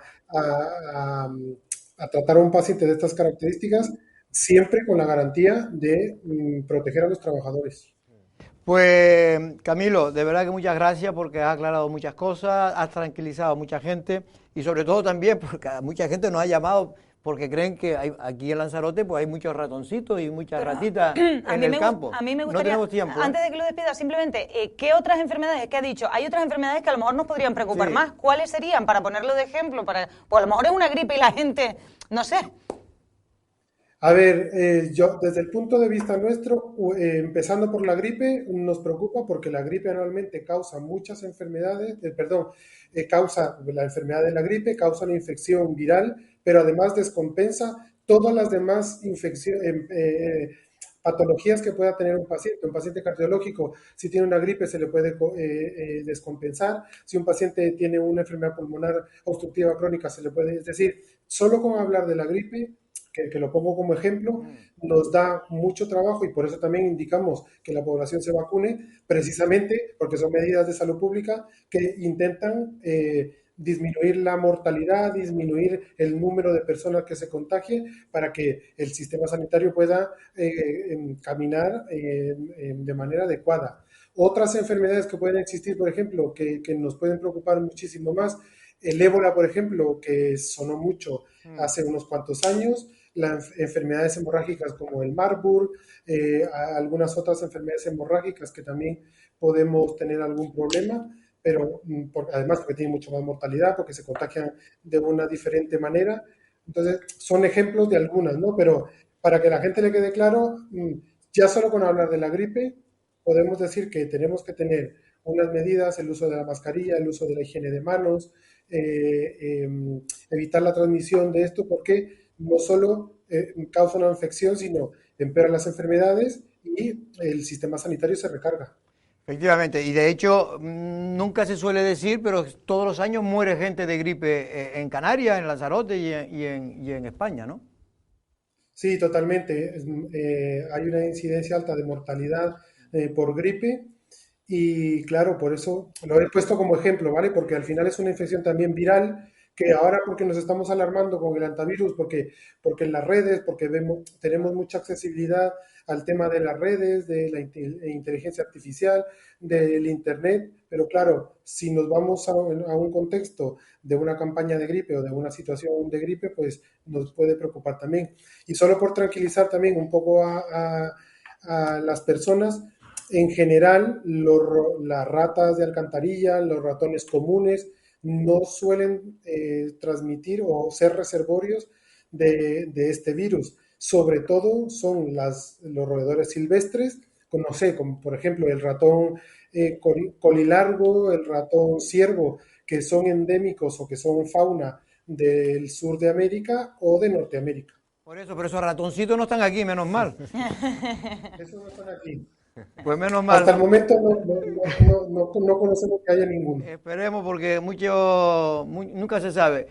tratar a un paciente de estas características, siempre con la garantía de proteger a los trabajadores. Pues Camilo, de verdad que muchas gracias porque has aclarado muchas cosas, has tranquilizado a mucha gente y sobre todo también porque a mucha gente nos ha llamado porque creen que aquí en Lanzarote pues hay muchos ratoncitos y muchas ratitas en el campo. A mí me No gustaría, tenemos tiempo, antes de que lo despida, simplemente, ¿qué otras enfermedades? Que ha dicho, hay otras enfermedades que a lo mejor nos podrían preocupar Sí. más. ¿Cuáles serían? Para ponerlo de ejemplo, pues a lo mejor es una gripe y la gente, no sé. A ver, yo desde el punto de vista nuestro, empezando por la gripe, nos preocupa porque la gripe anualmente causa muchas enfermedades, causa la enfermedad de la gripe, causa una infección viral, pero además descompensa todas las demás patologías que pueda tener un paciente. Un paciente cardiológico, si tiene una gripe, se le puede descompensar. Si un paciente tiene una enfermedad pulmonar obstructiva crónica, se le puede, es decir, solo con hablar de la gripe, que lo pongo como ejemplo, nos da mucho trabajo y por eso también indicamos que la población se vacune, precisamente porque son medidas de salud pública que intentan disminuir la mortalidad, disminuir el número de personas que se contagien para que el sistema sanitario pueda caminar de manera adecuada. Otras enfermedades que pueden existir, por ejemplo, que nos pueden preocupar muchísimo más, el ébola, por ejemplo, que sonó mucho hace unos cuantos años, las enfermedades hemorrágicas como el Marburg, algunas otras enfermedades hemorrágicas que también podemos tener algún problema, pero además porque tienen mucha más mortalidad, porque se contagian de una diferente manera. Entonces, son ejemplos de algunas, ¿no? Pero para que la gente le quede claro, ya solo con hablar de la gripe, podemos decir que tenemos que tener unas medidas, el uso de la mascarilla, el uso de la higiene de manos, evitar la transmisión de esto, porque no solo causa una infección, sino empeora las enfermedades y el sistema sanitario se recarga. Efectivamente, y de hecho nunca se suele decir, pero todos los años muere gente de gripe en Canarias, en Lanzarote y en España, ¿no? Sí, totalmente. Hay una incidencia alta de mortalidad por gripe y claro, por eso lo he puesto como ejemplo, ¿vale? Porque al final es una infección también viral que ahora porque nos estamos alarmando con el antivirus, porque en las redes, porque tenemos mucha accesibilidad al tema de las redes, de la inteligencia artificial, del Internet, pero claro, si nos vamos a un contexto de una campaña de gripe o de una situación de gripe, pues nos puede preocupar también. Y solo por tranquilizar también un poco a las personas, en general, las ratas de alcantarilla, los ratones comunes, no suelen transmitir o ser reservorios de este virus. Sobre todo son los roedores silvestres, no sé, como por ejemplo el ratón colilargo, el ratón ciervo, que son endémicos o que son fauna del sur de América o de Norteamérica. Por eso, pero esos ratoncitos no están aquí, menos mal. Esos no están aquí. Pues menos mal. Hasta el momento no conocemos que haya ninguno. Esperemos porque nunca se sabe.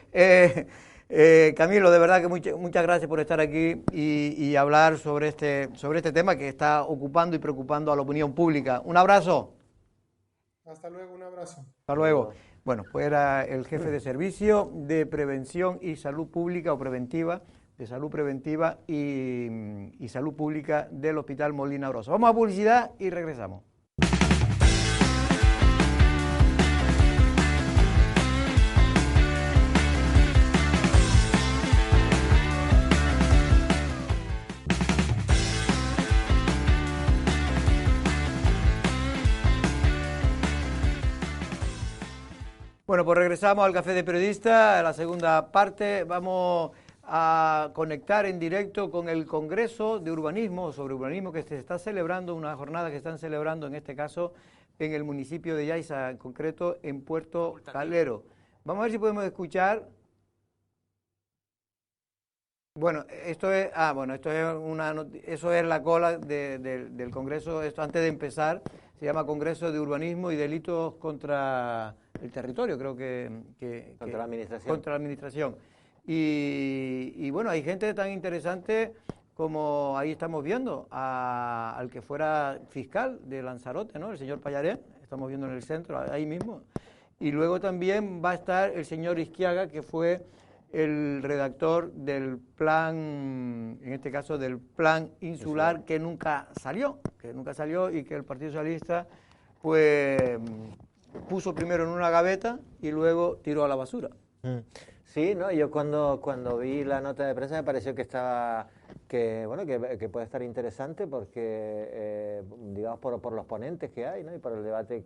Camilo, de verdad que muchas gracias por estar aquí y hablar sobre este tema que está ocupando y preocupando a la opinión pública. Un abrazo. Hasta luego, un abrazo. Hasta luego. Bueno, pues era el jefe de servicio de prevención y salud pública o preventiva, de salud preventiva y salud pública del Hospital Molina Orosa. Vamos a publicidad y regresamos. Bueno, pues regresamos al Café de Periodista, a la segunda parte. Vamos a conectar en directo con el Congreso de Urbanismo, sobre urbanismo que se está celebrando, una jornada que están celebrando en este caso en el municipio de Yaiza, en concreto en Puerto Calero. Vamos a ver si podemos escuchar. Bueno, eso es la cola del Congreso. Esto antes de empezar se llama Congreso de Urbanismo y Delitos contra el Territorio, creo que contra la administración. Contra la administración. Y bueno, hay gente tan interesante como ahí estamos viendo al que fuera fiscal de Lanzarote, ¿no? El señor Pallarés, estamos viendo en el centro, ahí mismo. Y luego también va a estar el señor Izquiaga, que fue el redactor del plan, en este caso del plan insular, que nunca salió y que el Partido Socialista pues puso primero en una gaveta y luego tiró a la basura. Sí, no, yo cuando vi la nota de prensa me pareció que puede estar interesante porque digamos por los ponentes que hay, ¿no? Y por el debate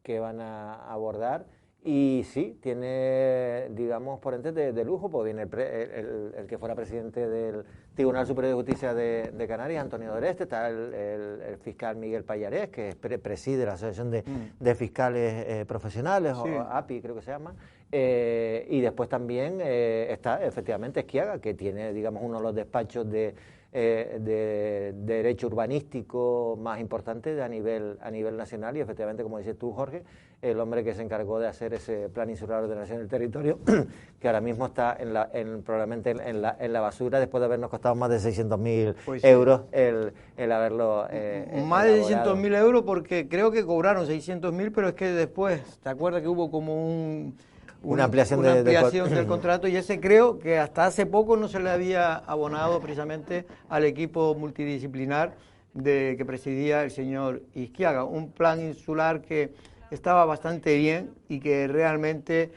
que van a abordar. Y sí, tiene, digamos, ponentes de lujo, pues viene el que fuera presidente del Tribunal Superior de Justicia de Canarias, Antonio Doreste, está el fiscal Miguel Pallarés, que preside la Asociación de Fiscales Profesionales, sí, o API creo que se llama, y después también está efectivamente Izquiaga, que tiene, digamos, uno de los despachos de derecho urbanístico más importante a nivel nacional, y efectivamente, como dices tú, Jorge, el hombre que se encargó de hacer ese plan insular de ordenación del territorio, que ahora mismo está probablemente en la basura, después de habernos costado más de 600.000 euros el haberlo más de 600.000 euros, porque creo que cobraron 600.000, pero es que después, ¿te acuerdas que hubo como una ampliación del contrato? Y ese creo que hasta hace poco no se le había abonado precisamente al equipo multidisciplinar que presidía el señor Izquiaga. Un plan insular que estaba bastante bien y que realmente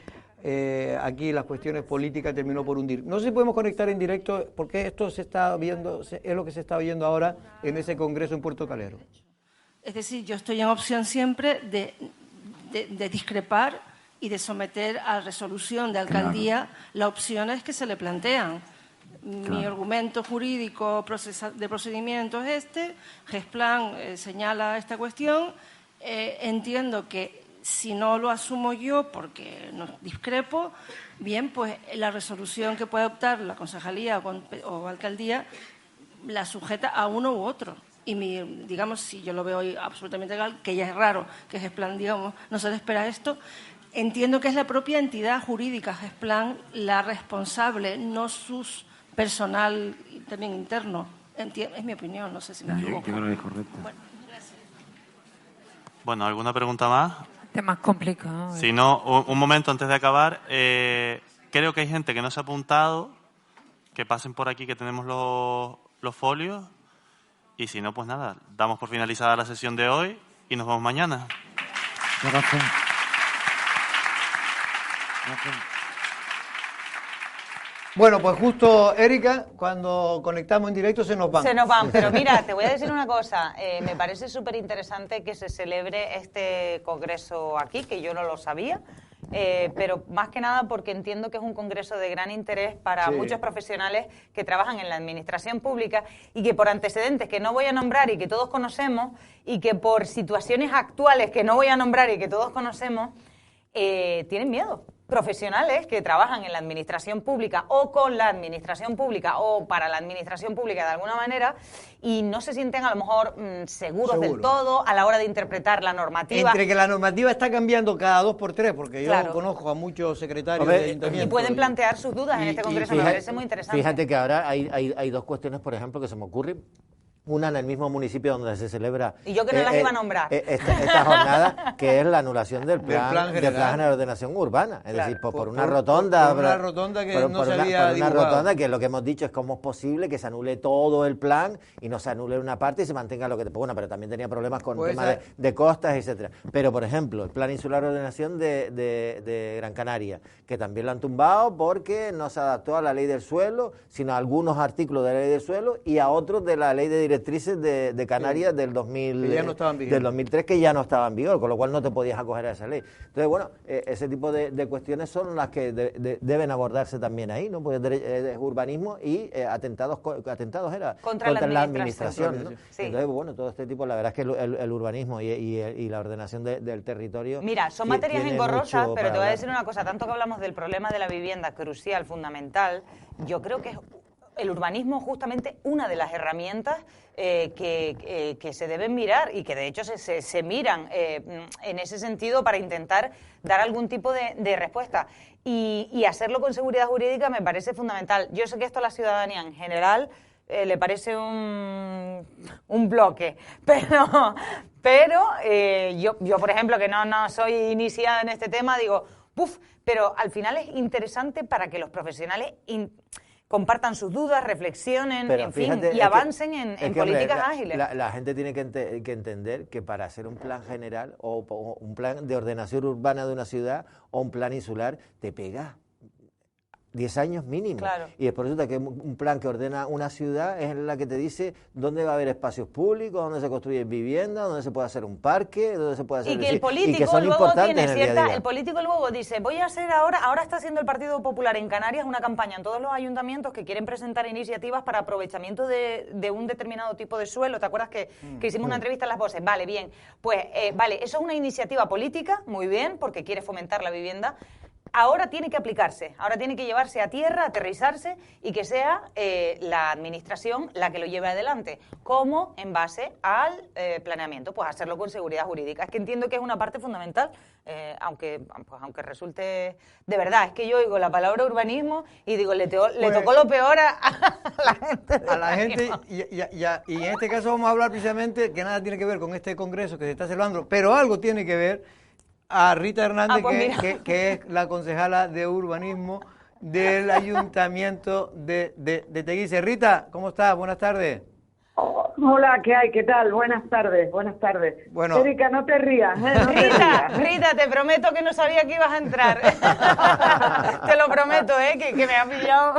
aquí las cuestiones políticas terminó por hundir. No sé si podemos conectar en directo porque esto se está viendo, es lo que se está viendo ahora en ese congreso en Puerto Calero. Es decir, yo estoy en opción siempre de discrepar y de someter a resolución de alcaldía las opciones que se le plantean. Mi argumento jurídico de procedimiento es este, GESPLAN señala esta cuestión, entiendo que si no lo asumo yo porque no discrepo, bien, pues la resolución que puede optar la concejalía o alcaldía la sujeta a uno u otro. Y digamos, si yo lo veo hoy absolutamente legal, que ya es raro que GESPLAN, digamos, no se le espera esto, entiendo que es la propia entidad jurídica, GESPLAN, la responsable, no su personal también interno. Es mi opinión, no sé si me equivoco. Yo creo que es correcto. Bueno, gracias. Bueno, ¿alguna pregunta más? Temas complicados. Si no, un momento antes de acabar. Creo que hay gente que no se ha apuntado, que pasen por aquí, que tenemos los folios. Y si no, pues nada, damos por finalizada la sesión de hoy y nos vemos mañana. Gracias. Bueno, pues justo, Erika, cuando conectamos en directo se nos van. Se nos van, pero mira, te voy a decir una cosa. Me parece súper interesante que se celebre este congreso aquí, que yo no lo sabía, pero más que nada porque entiendo que es un congreso de gran interés para muchos profesionales que trabajan en la administración pública y que por antecedentes que no voy a nombrar y que todos conocemos, y que por situaciones actuales que no voy a nombrar y que todos conocemos, tienen miedo. Profesionales que trabajan en la administración pública o con la administración pública o para la administración pública de alguna manera y no se sienten a lo mejor seguros del todo a la hora de interpretar la normativa. Entre que la normativa está cambiando cada 2 por 3, porque yo conozco a muchos secretarios de ayuntamiento. Y pueden plantear sus dudas en este congreso, me parece muy interesante. Fíjate que ahora hay 2 cuestiones, por ejemplo, que se me ocurren. Una en el mismo municipio donde se celebra... Y yo que no las iba a nombrar. Esta jornada, que es la anulación del plan general de ordenación urbana. Es decir, por una rotonda... Por una rotonda que no se había por una dibujado. rotonda que lo que hemos dicho es cómo es posible que se anule todo el plan y no se anule una parte y se mantenga lo que... Bueno, pero también tenía problemas con temas de costas, etcétera. Pero, por ejemplo, el plan insular de ordenación de Gran Canaria, que también lo han tumbado porque no se adaptó a la ley del suelo, sino a algunos artículos de la ley del suelo y a otros de la ley de directrices de Canarias del 2003 que ya no estaba en vigor, con lo cual no te podías acoger a esa ley. Entonces, bueno, ese tipo de cuestiones son las que deben abordarse también ahí, ¿no? Pues urbanismo y atentados contra la administración, ¿no? Sí. Entonces, bueno, todo este tipo, la verdad es que el urbanismo y la ordenación del territorio... Mira, son materias engorrosas, pero te voy a decir una cosa, tanto que hablamos del problema de la vivienda crucial, fundamental, yo creo que es el urbanismo justamente una de las herramientas que se deben mirar y que de hecho se miran en ese sentido para intentar dar algún tipo de respuesta y hacerlo con seguridad jurídica me parece fundamental. Yo sé que esto a la ciudadanía en general le parece un bloque, pero yo por ejemplo que no soy iniciada en este tema digo, pero al final es interesante para que los profesionales compartan sus dudas, reflexionen, pero, en fíjate, fin, y avancen en políticas ágiles. La gente tiene que entender que para hacer un plan general o un plan de ordenación urbana de una ciudad o un plan insular, te pega 10 años mínimo. Claro. Y después resulta que un plan que ordena una ciudad es la que te dice dónde va a haber espacios públicos, dónde se construyen viviendas, dónde se puede hacer un parque, dónde se puede hacer... Y que el político luego tiene cierta... El político luego dice, voy a hacer ahora está haciendo el Partido Popular en Canarias una campaña en todos los ayuntamientos que quieren presentar iniciativas para aprovechamiento de un determinado tipo de suelo. ¿Te acuerdas que hicimos una entrevista en Las Voces? Vale, bien. Pues, vale, eso es una iniciativa política, muy bien, porque quiere fomentar la vivienda. Ahora tiene que aplicarse, ahora tiene que llevarse a tierra, aterrizarse y que sea la administración la que lo lleve adelante. ¿Cómo? En base al planeamiento, pues hacerlo con seguridad jurídica. Es que entiendo que es una parte fundamental, aunque resulte de verdad. Es que yo oigo la palabra urbanismo y digo, le tocó lo peor a la gente. A la gente, y en este caso vamos a hablar precisamente que nada tiene que ver con este congreso que se está celebrando, pero algo tiene que ver a Rita Hernández, que es la concejala de urbanismo del Ayuntamiento de Teguise. Rita, ¿cómo estás? Buenas tardes. Hola, ¿qué hay? ¿Qué tal? Buenas tardes, buenas tardes. Bueno, Erika, no te rías, no Rita, te prometo que no sabía que ibas a entrar. Te lo prometo, que me ha pillado.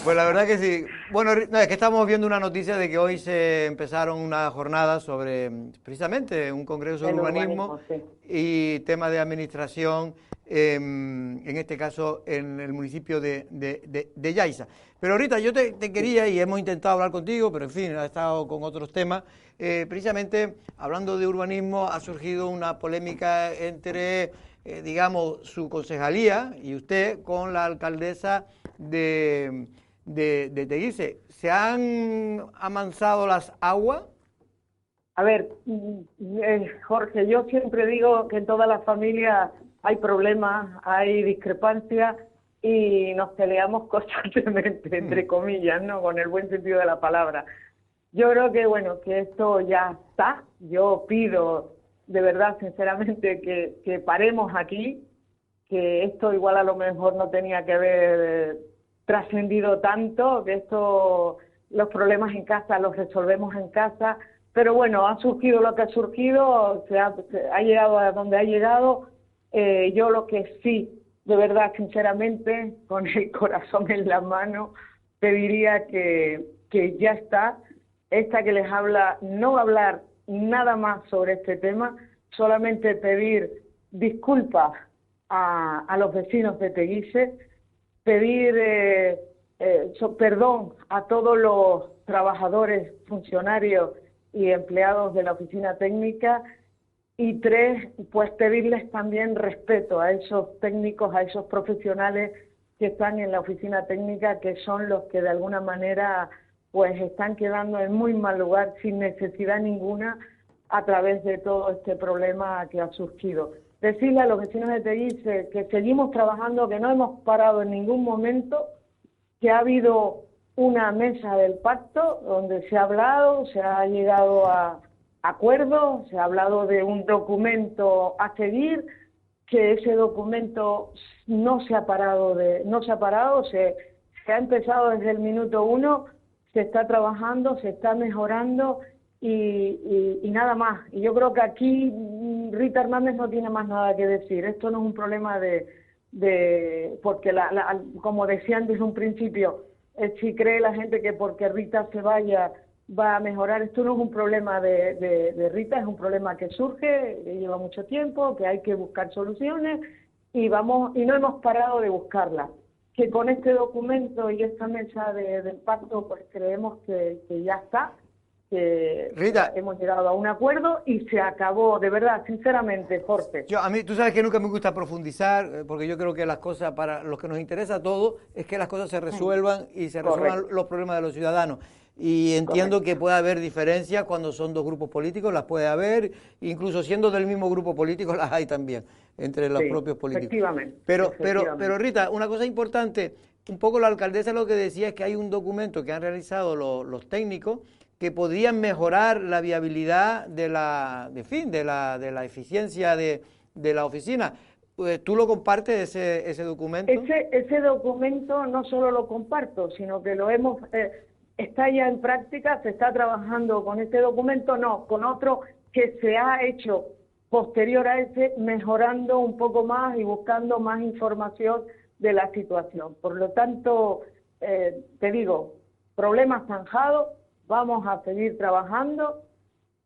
Pues la verdad que sí. Bueno, no, es que estamos viendo una noticia de que hoy se empezaron una jornada sobre precisamente un congreso de urbanismo sí. Y tema de administración, en este caso en el municipio de Yaiza. Pero ahorita yo te quería, y hemos intentado hablar contigo, pero en fin, ha estado con otros temas, precisamente hablando de urbanismo ha surgido una polémica entre, digamos, su concejalía y usted con la alcaldesa de Teguise. ¿Se han amansado las aguas? A ver, Jorge, yo siempre digo que en todas las familias hay problemas, hay discrepancias y nos peleamos constantemente, entre comillas, ¿no? Con el buen sentido de la palabra. Yo creo que, bueno, que esto ya está. Yo pido, de verdad, sinceramente, que paremos aquí, que esto igual a lo mejor no tenía que haber trascendido tanto, que esto los problemas en casa los resolvemos en casa, pero bueno, ha surgido lo que ha surgido, se ha llegado a donde ha llegado. Yo lo que sí, de verdad, sinceramente, con el corazón en la mano, pediría que ya está, esta que les habla, no va a hablar nada más sobre este tema, solamente pedir disculpas a los vecinos de Teguise, pedir perdón a todos los trabajadores, funcionarios y empleados de la oficina técnica, y 3, pues pedirles también respeto a esos técnicos, a esos profesionales que están en la oficina técnica, que son los que de alguna manera pues están quedando en muy mal lugar, sin necesidad ninguna, a través de todo este problema que ha surgido. Decirle a los vecinos de Teguise que seguimos trabajando, que no hemos parado en ningún momento, que ha habido una mesa del pacto donde se ha hablado, se ha llegado a acuerdos, se ha hablado de un documento a seguir, que ese documento no se ha parado, se ha empezado desde el minuto 1, se está trabajando, se está mejorando y nada más. Y yo creo que aquí Rita Hernández no tiene más nada que decir. Esto no es un problema porque como decían desde un principio, si cree la gente que porque Rita se vaya va a mejorar. Esto no es un problema de Rita, es un problema que surge, que lleva mucho tiempo, que hay que buscar soluciones y no hemos parado de buscarlas. Que con este documento y esta mesa del pacto pues creemos que ya está, que Rita, hemos llegado a un acuerdo y se acabó, de verdad, sinceramente, Jorge. A mí, tú sabes que nunca me gusta profundizar, porque yo creo que las cosas, para los que nos interesa a todos, es que las cosas se resuelvan y se resuelvan los problemas de los ciudadanos. Y entiendo que puede haber diferencias cuando son dos grupos políticos, las puede haber, incluso siendo del mismo grupo político las hay también, entre los propios políticos. Efectivamente. Pero Rita, una cosa importante, un poco la alcaldesa lo que decía es que hay un documento que han realizado los técnicos que podrían mejorar la viabilidad de la eficiencia de la oficina. ¿Tú lo compartes ese documento? Ese documento no solo lo comparto, sino que lo hemos... está ya en práctica, se está trabajando con este documento, no, con otro que se ha hecho posterior a ese, mejorando un poco más y buscando más información de la situación. Por lo tanto, te digo, problemas zanjados, vamos a seguir trabajando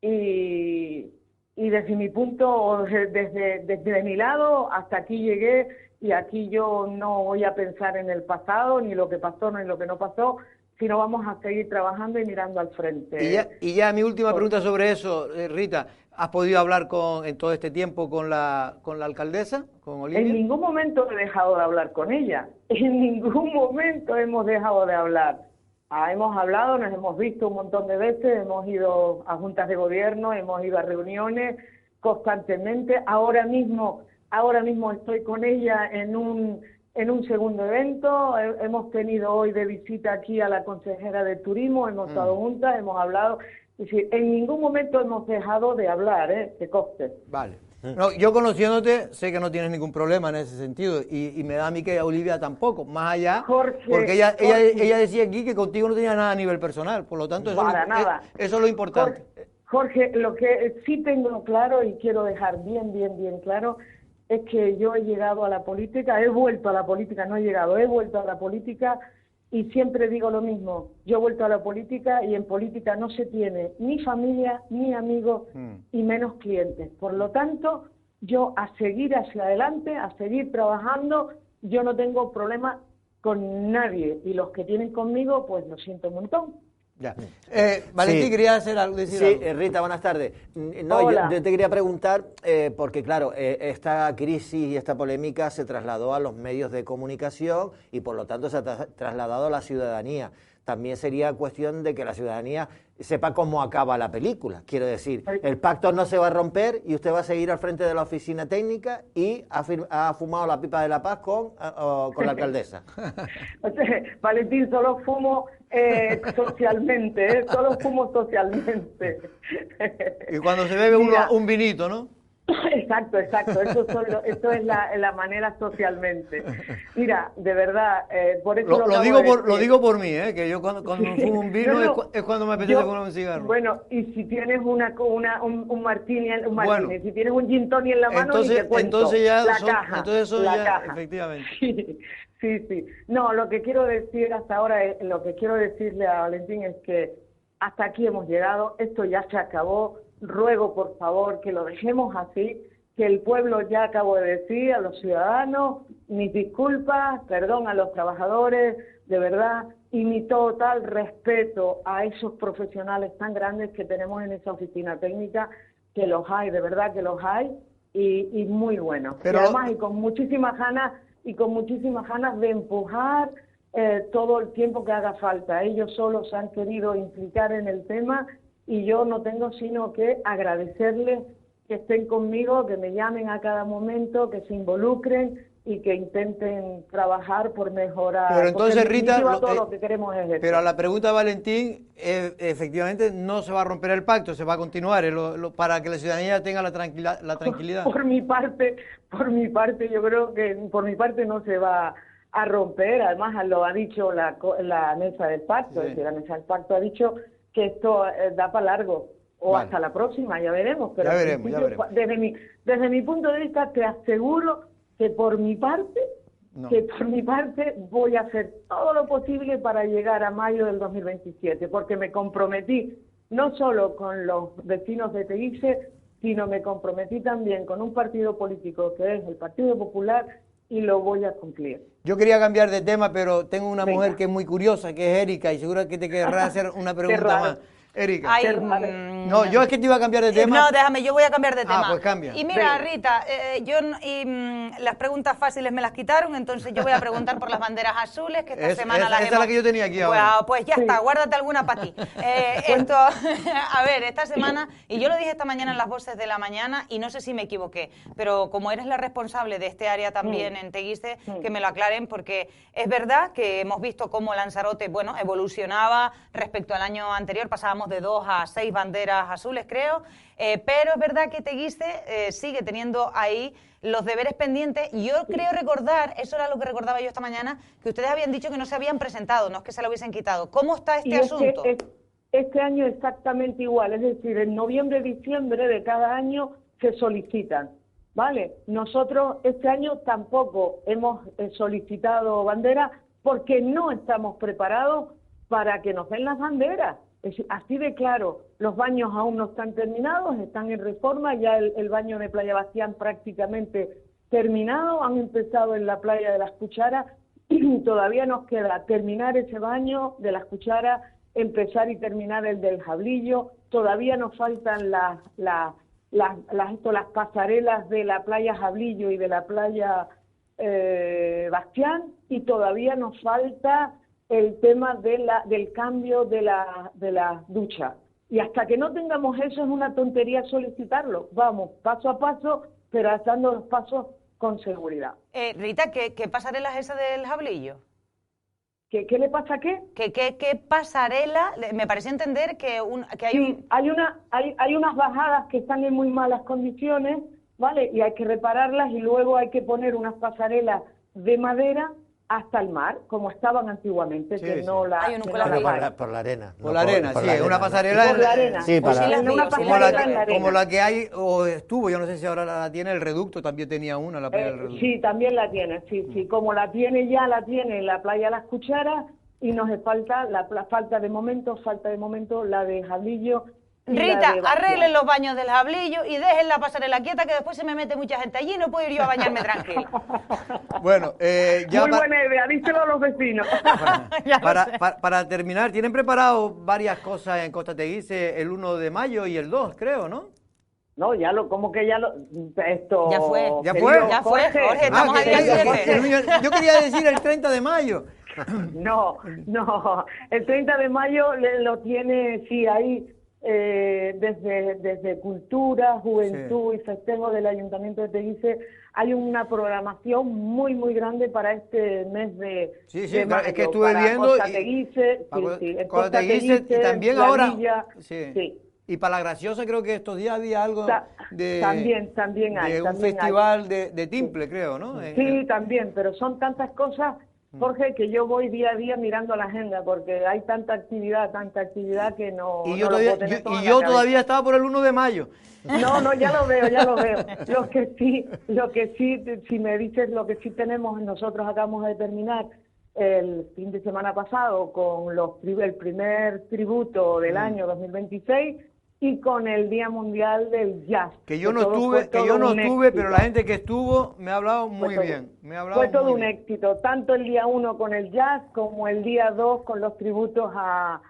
y desde mi punto, desde mi lado, hasta aquí llegué y aquí yo no voy a pensar en el pasado, ni lo que pasó, ni lo que no pasó, sino vamos a seguir trabajando y mirando al frente. Y ya mi última pregunta sobre eso, Rita, ¿has podido hablar en todo este tiempo con la alcaldesa, con Olivia? En ningún momento he dejado de hablar con ella, en ningún momento hemos dejado de hablar. Hemos hablado, nos hemos visto un montón de veces, hemos ido a juntas de gobierno, hemos ido a reuniones constantemente. Ahora mismo estoy con ella en un segundo evento. Hemos tenido hoy de visita aquí a la consejera de turismo, hemos estado juntas, hemos hablado. Es decir, en ningún momento hemos dejado de hablar, que conste. Vale. No, yo conociéndote sé que no tienes ningún problema en ese sentido y me da a mí que a Olivia tampoco, más allá, Jorge, porque ella decía aquí que contigo no tenía nada a nivel personal, por lo tanto eso es lo importante. Jorge, lo que sí tengo claro y quiero dejar bien claro es que yo he llegado a la política, he vuelto a la política, no he llegado, he vuelto a la política y siempre digo lo mismo, yo he vuelto a la política y en política no se tiene ni familia, ni amigos y menos clientes. Por lo tanto, yo a seguir hacia adelante, a seguir trabajando, yo no tengo problema con nadie y los que tienen conmigo, pues lo siento un montón. Ya. Valentín, quería decir algo. Rita, buenas tardes. No, yo te quería preguntar, porque claro, esta crisis y esta polémica se trasladó a los medios de comunicación y por lo tanto se ha trasladado a la ciudadanía. También sería cuestión de que la ciudadanía sepa cómo acaba la película. Quiero decir, el pacto no se va a romper y usted va a seguir al frente de la oficina técnica y ha fumado la pipa de la paz con la alcaldesa. Valentín, solo fumo socialmente, solo fumo socialmente. Y cuando se bebe uno un vinito, ¿no? Exacto. Eso es la manera socialmente. Mira, de verdad, por eso lo digo por mí, que yo cuando me fumo un vino es cuando me apetece fumar un cigarro. Bueno, y si tienes un martini, si tienes un gin tonic en la mano, ni te cuento. Entonces ya la caja, efectivamente. Sí. No, lo que quiero decir hasta ahora, lo que quiero decirle a Valentín es que hasta aquí hemos llegado, esto ya se acabó. Ruego, por favor, que lo dejemos así, que el pueblo ya acabo de decir, a los ciudadanos, mis disculpas, perdón a los trabajadores, de verdad, y mi total respeto a esos profesionales tan grandes que tenemos en esa oficina técnica, que los hay, de verdad que los hay, y muy buenos. Pero... Y además, y con muchísimas ganas de empujar todo el tiempo que haga falta. Ellos solos se han querido implicar en el tema y yo no tengo sino que agradecerles que estén conmigo, que me llamen a cada momento, que se involucren y que intenten trabajar por mejorar. Pero entonces, Rita, todo lo que queremos es esto. Pero a la pregunta de Valentín, efectivamente no se va a romper el pacto, se va a continuar para que la ciudadanía tenga la tranquilidad. Por mi parte, yo creo que por mi parte no se va a romper. Además, lo ha dicho la mesa del pacto, es decir, la mesa del pacto ha dicho que esto da para largo. O hasta la próxima, ya veremos. Pero ya veremos. Desde mi punto de vista, te aseguro que por mi parte voy a hacer todo lo posible para llegar a mayo del 2027, porque me comprometí no solo con los vecinos de Teguise, sino me comprometí también con un partido político que es el Partido Popular y lo voy a cumplir. Yo quería cambiar de tema, pero tengo una mujer que es muy curiosa, que es Erika, y seguro que te querrá hacer una pregunta más. Erika. No, yo es que te iba a cambiar de tema. No, déjame, yo voy a cambiar de tema. Pues cambia. Y mira, Rita, las preguntas fáciles me las quitaron, entonces yo voy a preguntar por las banderas azules, que esta semana las hemos... Esa es la que yo tenía aquí ahora. Pues ya está, guárdate alguna para ti. A ver, esta semana, y yo lo dije esta mañana en las voces de la mañana, y no sé si me equivoqué, pero como eres la responsable de este área también en Teguise, que me lo aclaren, porque es verdad que hemos visto cómo Lanzarote, evolucionaba respecto al año anterior, pasábamos de 2 a 6 banderas azules, creo, pero es verdad que Teguise sigue teniendo ahí los deberes pendientes. Yo creo recordar, eso era lo que recordaba yo esta mañana, que ustedes habían dicho que no se habían presentado, no es que se lo hubiesen quitado. ¿Cómo está este asunto? Este año exactamente igual, es decir, en noviembre, diciembre de cada año se solicitan, ¿vale? Nosotros este año tampoco hemos solicitado banderas porque no estamos preparados para que nos den las banderas. Es así de claro, los baños aún no están terminados, están en reforma, ya el baño de Playa Bastián prácticamente terminado, han empezado en la playa de las Cucharas y todavía nos queda terminar ese baño de las Cucharas, empezar y terminar el del Jablillo, todavía nos faltan las pasarelas de la playa Jablillo y de la playa Bastián, y todavía nos falta el tema del cambio de la ducha. Y hasta que no tengamos eso es una tontería solicitarlo. Vamos, paso a paso, pero dando los pasos con seguridad. Rita, ¿qué pasarela es esa del Jablillo? ¿Qué le pasa a qué? ¿Qué pasarela? Me pareció entender que hay unas bajadas que están en muy malas condiciones, ¿vale? Y hay que repararlas y luego hay que poner unas pasarelas de madera hasta el mar, como estaban antiguamente, sí, que sí. no la... Hay por la arena. Por la arena, sí, una pasarela. Por la arena. Sí, como la que hay, o estuvo, yo no sé si ahora la tiene, el Reducto también tenía una, la playa del Reducto. Sí, también la tiene, sí. Como la tiene la playa Las Cucharas, y nos falta, falta de momento la de Jablillo. Rita, arreglen los baños del Jablillo y dejen la pasarela quieta, que después se me mete mucha gente allí y no puedo ir yo a bañarme tranquilo. Bueno, ya muy buena idea, díselo a los vecinos. Para terminar, tienen preparado varias cosas en Costa Teguise el 1 de mayo y el 2, creo, ¿no? No, esto... Ya fue, Jorge, estamos al día 7. Yo quería decir el 30 de mayo. No, el 30 de mayo lo tiene, sí, ahí... desde Cultura, Juventud y Festejo del Ayuntamiento de Teguise hay una programación muy muy grande para este mes de mayo. Es que estuve viendo Costa Teguise, Costa Teguise y también ahora Y para la Graciosa creo que estos días había algo de... También hay. De un festival de timple, creo, ¿no? Sí, también, pero son tantas cosas, Jorge, que yo voy día a día mirando la agenda, porque hay tanta actividad que no... Y no yo, lo todavía, puedo tener todo en la yo cabeza. todavía estaba por el 1 de mayo. No, ya lo veo. Lo que sí, si me dices lo que sí tenemos, nosotros acabamos de terminar el fin de semana pasado con el primer tributo del año 2026 y con el Día Mundial del Jazz. Que yo no estuve, pero la gente que estuvo me ha hablado muy bien. Fue todo un éxito, tanto el día 1 con el jazz como el día 2 con los tributos a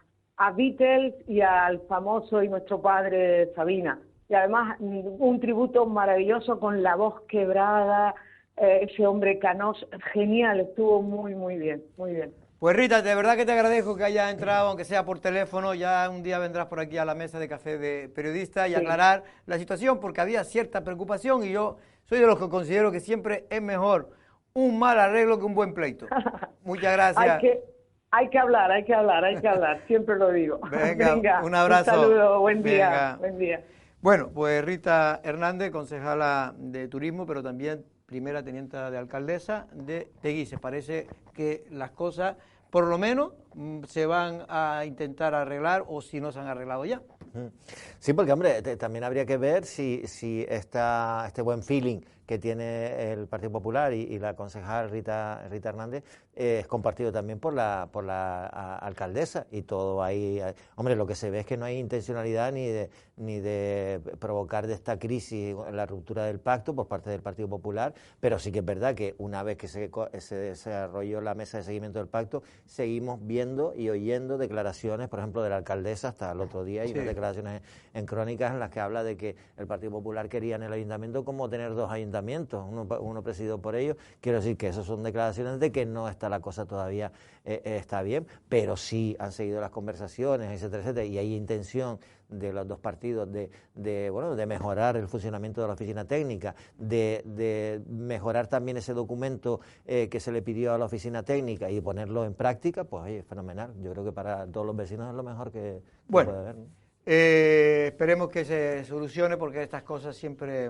Beatles y al famoso y nuestro padre Sabina. Y además un tributo maravilloso con la voz quebrada, ese hombre Canós, genial, estuvo muy bien, muy bien. Pues Rita, de verdad que te agradezco que hayas entrado, aunque sea por teléfono, ya un día vendrás por aquí a la mesa de café de periodistas y aclarar la situación, porque había cierta preocupación y yo soy de los que considero que siempre es mejor un mal arreglo que un buen pleito. Muchas gracias. Hay que hablar, siempre lo digo. Venga, un abrazo. Un saludo, buen día. Bueno, pues Rita Hernández, concejala de turismo, pero también primera teniente de alcaldesa de Teguise. Parece que las cosas, por lo menos, se van a intentar arreglar, o si no se han arreglado ya. Sí, porque, hombre, también habría que ver si este buen feeling que tiene el Partido Popular y la concejal Rita Hernández es compartido también por la alcaldesa, y todo ahí. Hombre, lo que se ve es que no hay intencionalidad ni de provocar de esta crisis la ruptura del pacto por parte del Partido Popular, pero sí que es verdad que una vez que se desarrolló la mesa de seguimiento del pacto, seguimos viendo y oyendo declaraciones, por ejemplo, de la alcaldesa hasta el otro día, y unas declaraciones en crónicas en las que habla de que el Partido Popular quería en el ayuntamiento como tener dos ayuntamientos, uno presidido por ellos. Quiero decir que esas son declaraciones de que no está la cosa todavía está bien, pero sí han seguido las conversaciones, etcétera, y hay intención de los dos partidos de mejorar el funcionamiento de la oficina técnica, de mejorar también ese documento que se le pidió a la oficina técnica y ponerlo en práctica. Pues oye, fenomenal. Yo creo que para todos los vecinos es lo mejor que puede haber, ¿no? Esperemos que se solucione, porque estas cosas siempre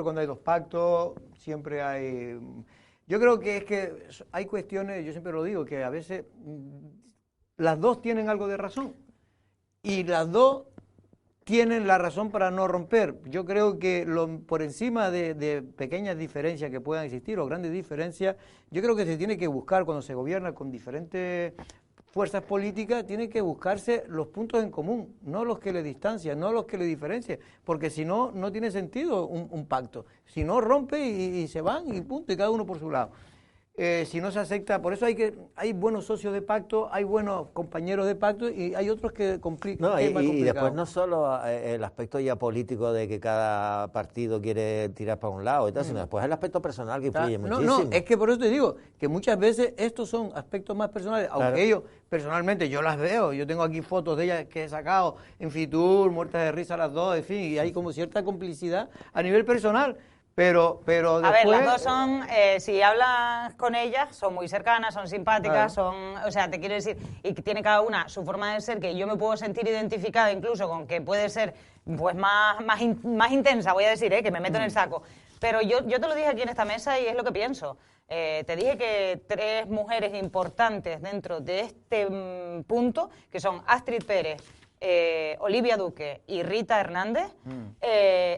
cuando hay dos pactos, siempre hay... Yo creo que es que hay cuestiones, yo siempre lo digo, que a veces las dos tienen algo de razón y las dos tienen la razón para no romper. Yo creo que por encima de pequeñas diferencias que puedan existir o grandes diferencias, yo creo que se tiene que buscar, cuando se gobierna con diferentes fuerzas políticas, tiene que buscarse los puntos en común, no los que le distancian, no los que le diferencian, porque si no, no tiene sentido un pacto. Si no, rompe y se van y punto, y cada uno por su lado. Si no se acepta, por eso hay buenos socios de pacto, hay buenos compañeros de pacto y hay otros que complican. No, y después no solo el aspecto ya político de que cada partido quiere tirar para un lado y tal, sino después el aspecto personal que influye muchísimo. No, es que por eso te digo que muchas veces estos son aspectos más personales, aunque ellos personalmente yo las veo, yo tengo aquí fotos de ellas que he sacado en Fitur, muertas de risa las dos, en fin, y hay como cierta complicidad a nivel personal. Pero después... A ver, las dos son, si hablas con ellas, son muy cercanas, son simpáticas, o sea, te quiero decir, y que tiene cada una su forma de ser, que yo me puedo sentir identificada incluso con que puede ser pues más intensa, voy a decir, que me meto en el saco. Pero yo te lo dije aquí en esta mesa y es lo que pienso. Te dije que tres mujeres importantes dentro de este punto, que son Astrid Pérez, Olivia Duque y Rita Hernández,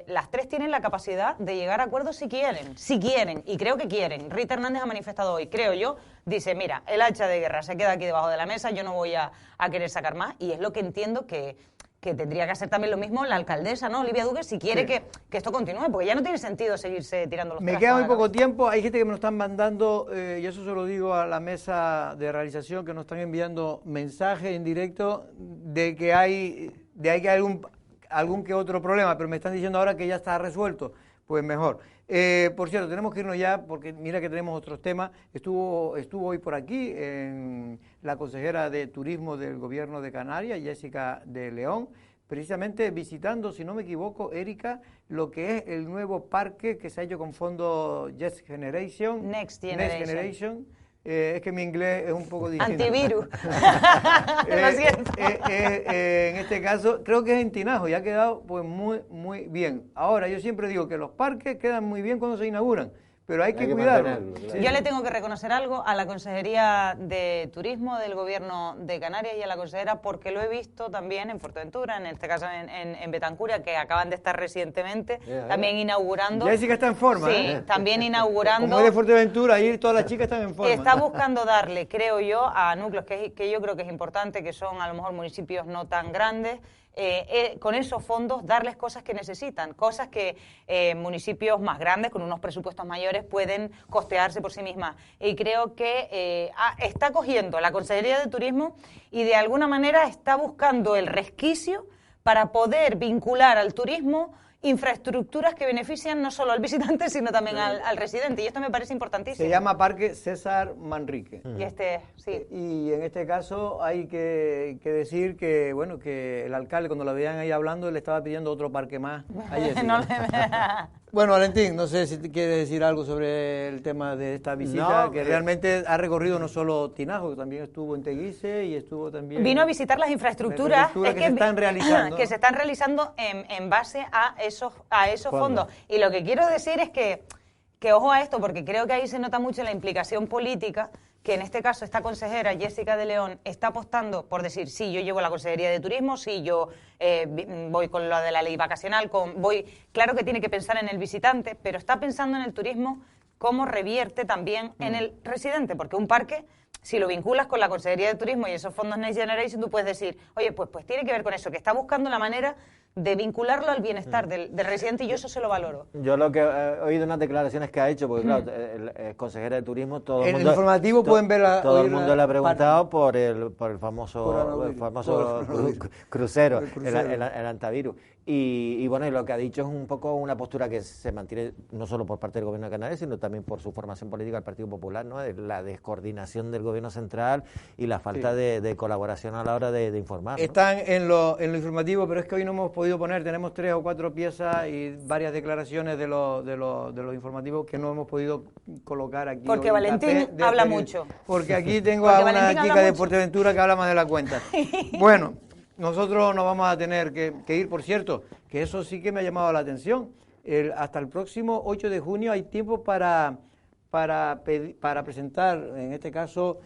las tres tienen la capacidad de llegar a acuerdos si quieren, y creo que quieren. Rita Hernández ha manifestado hoy, creo yo, dice, mira, el hacha de guerra se queda aquí debajo de la mesa, yo no voy a querer sacar más, y es lo que entiendo que tendría que hacer también lo mismo la alcaldesa, ¿no? Olivia Duque, si quiere que esto continúe, porque ya no tiene sentido seguirse tirando los trastos. Me queda muy poco tiempo, hay gente que me lo están mandando, y eso se lo digo a la mesa de realización, que nos están enviando mensajes en directo de que hay algún que otro problema, pero me están diciendo ahora que ya está resuelto, pues mejor. Por cierto, tenemos que irnos ya, porque mira que tenemos otros temas. Estuvo hoy por aquí la consejera de Turismo del Gobierno de Canarias, Jessica de León, precisamente visitando, si no me equivoco, Erika, lo que es el nuevo parque que se ha hecho con fondo Next Generation, Es que mi inglés es un poco distinto. Antivirus. Lo siento. En este caso, creo que es en Tinajo y ha quedado pues muy bien. Ahora, yo siempre digo que los parques quedan muy bien cuando se inauguran, pero hay que cuidarlo. mantenerlo, claro. Yo le tengo que reconocer algo a la Consejería de Turismo del Gobierno de Canarias y a la consejera, porque lo he visto también en Fuerteventura, en este caso en Betancuria, que acaban de estar recientemente, también inaugurando. Jessica está en forma, Sí, también inaugurando. Como es de Fuerteventura, ahí todas las chicas están en forma. Está buscando darle, creo yo, a núcleos que yo creo que es importante, que son a lo mejor municipios no tan grandes, con esos fondos darles cosas que necesitan, cosas que municipios más grandes, con unos presupuestos mayores, pueden costearse por sí mismas. Y creo que está cogiendo la Consejería de Turismo y de alguna manera está buscando el resquicio para poder vincular al turismo infraestructuras que benefician no solo al visitante, sino también al residente. Y esto me parece importantísimo. Se llama Parque César Manrique. Y sí. Y en este caso hay que decir que, bueno, que el alcalde, cuando la veían ahí hablando, le estaba pidiendo otro parque más a Jessica. Bueno, Valentín, no sé si te quieres decir algo sobre el tema de esta visita, que realmente ha recorrido no solo Tinajo, que también estuvo en Teguise y estuvo también... Vino a visitar las infraestructuras que se están realizando. Que se están realizando en base a esos fondos. Y lo que quiero decir es que ojo a esto, porque creo que ahí se nota mucho la implicación política, que en este caso esta consejera, Jessica de León, está apostando por decir, sí, yo llevo la Consejería de Turismo, sí, yo voy con lo de la ley vacacional, claro que tiene que pensar en el visitante, pero está pensando en el turismo como revierte también en el residente, porque un parque, si lo vinculas con la Consejería de Turismo y esos fondos Next Generation, tú puedes decir, oye, pues tiene que ver con eso, que está buscando la manera de vincularlo al bienestar del residente, y yo eso se lo valoro. Yo lo que he oído unas declaraciones que ha hecho, porque claro, el consejero de turismo, todo el mundo... En el informativo pueden ver todo el mundo le ha preguntado por el famoso crucero, el antivirus. Y bueno, y lo que ha dicho es un poco una postura que se mantiene no solo por parte del Gobierno de Canarias, sino también por su formación política del Partido Popular, ¿no? La descoordinación del Gobierno central y la falta de colaboración a la hora de informar, ¿no? Están en lo informativo, pero es que hoy no hemos podido poner, tenemos 3 o 4 piezas y varias declaraciones de los informativos que no hemos podido colocar aquí. Porque Valentín habla mucho. Porque aquí tengo a una chica de Fuerteventura que habla más de la cuenta. Bueno, nosotros nos vamos a tener que ir, por cierto, que eso sí que me ha llamado la atención. Hasta el próximo 8 de junio hay tiempo para presentar, en este caso,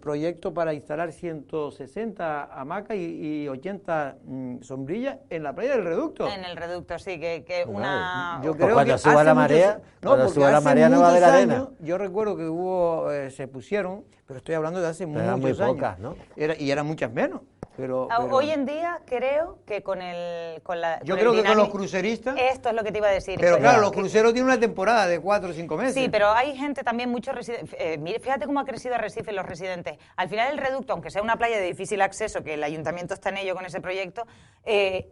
proyecto para instalar 160 hamacas y 80 sombrillas en la playa del Reducto. En el Reducto, sí, que una... Yo creo cuando que suba la marea, cuando suba la marea no va a haber arena. Yo recuerdo que se pusieron, pero estoy hablando de hace muchos años. Eran muy pocas, ¿no? Y eran muchas menos. Pero hoy en día creo que con la... Yo creo que con los cruceristas... Esto es lo que te iba a decir. Pero claro, los cruceros tienen una temporada de 4 o 5 meses. Sí, pero hay gente también, muchos residentes... fíjate cómo ha crecido Arrecife los residentes. Al final el Reducto, aunque sea una playa de difícil acceso, que el ayuntamiento está en ello con ese proyecto,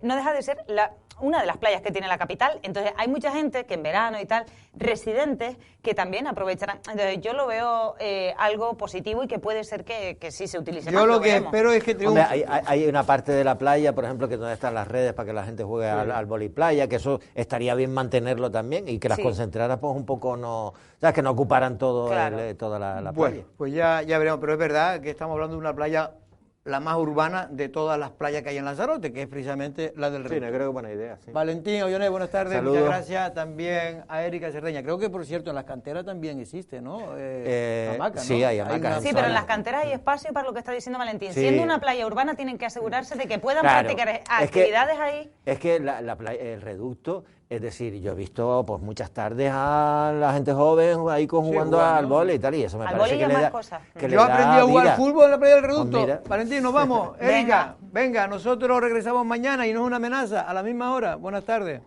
no deja de ser una de las playas que tiene la capital. Entonces hay mucha gente que en verano y tal, residentes, que también aprovecharán. Entonces yo lo veo algo positivo y que puede ser que sí se utilice más. Yo lo que espero es que triunfe. Hombre, hay una parte de la playa, por ejemplo, que donde están las redes para que la gente juegue al voliplaya, que eso estaría bien mantenerlo también y que las concentraras pues un poco no, ¿sabes? Que no ocuparan toda la playa. Pues ya veremos, pero es verdad que estamos hablando de una playa la más urbana de todas las playas que hay en Lanzarote, que es precisamente la del Río. Sí, no creo que buena idea. Sí. Valentín Ollonet, buenas tardes. Saludos. Muchas gracias también a Erika Cerdeña. Creo que, por cierto, en las canteras también existe, ¿no? Hamacas, sí, ¿no? hay hamacas. Sí, pero en las canteras hay espacio para lo que está diciendo Valentín. Sí. Siendo una playa urbana, tienen que asegurarse de que puedan practicar actividades ahí. Es que el Reducto, es decir, yo he visto pues muchas tardes a la gente joven ahí jugando al vóley y tal, y eso me parece que le da... Yo aprendí a jugar al fútbol en la playa del Reducto. Pues Valentín, nos vamos. Erika, venga, nosotros regresamos mañana y no es una amenaza, a la misma hora. Buenas tardes.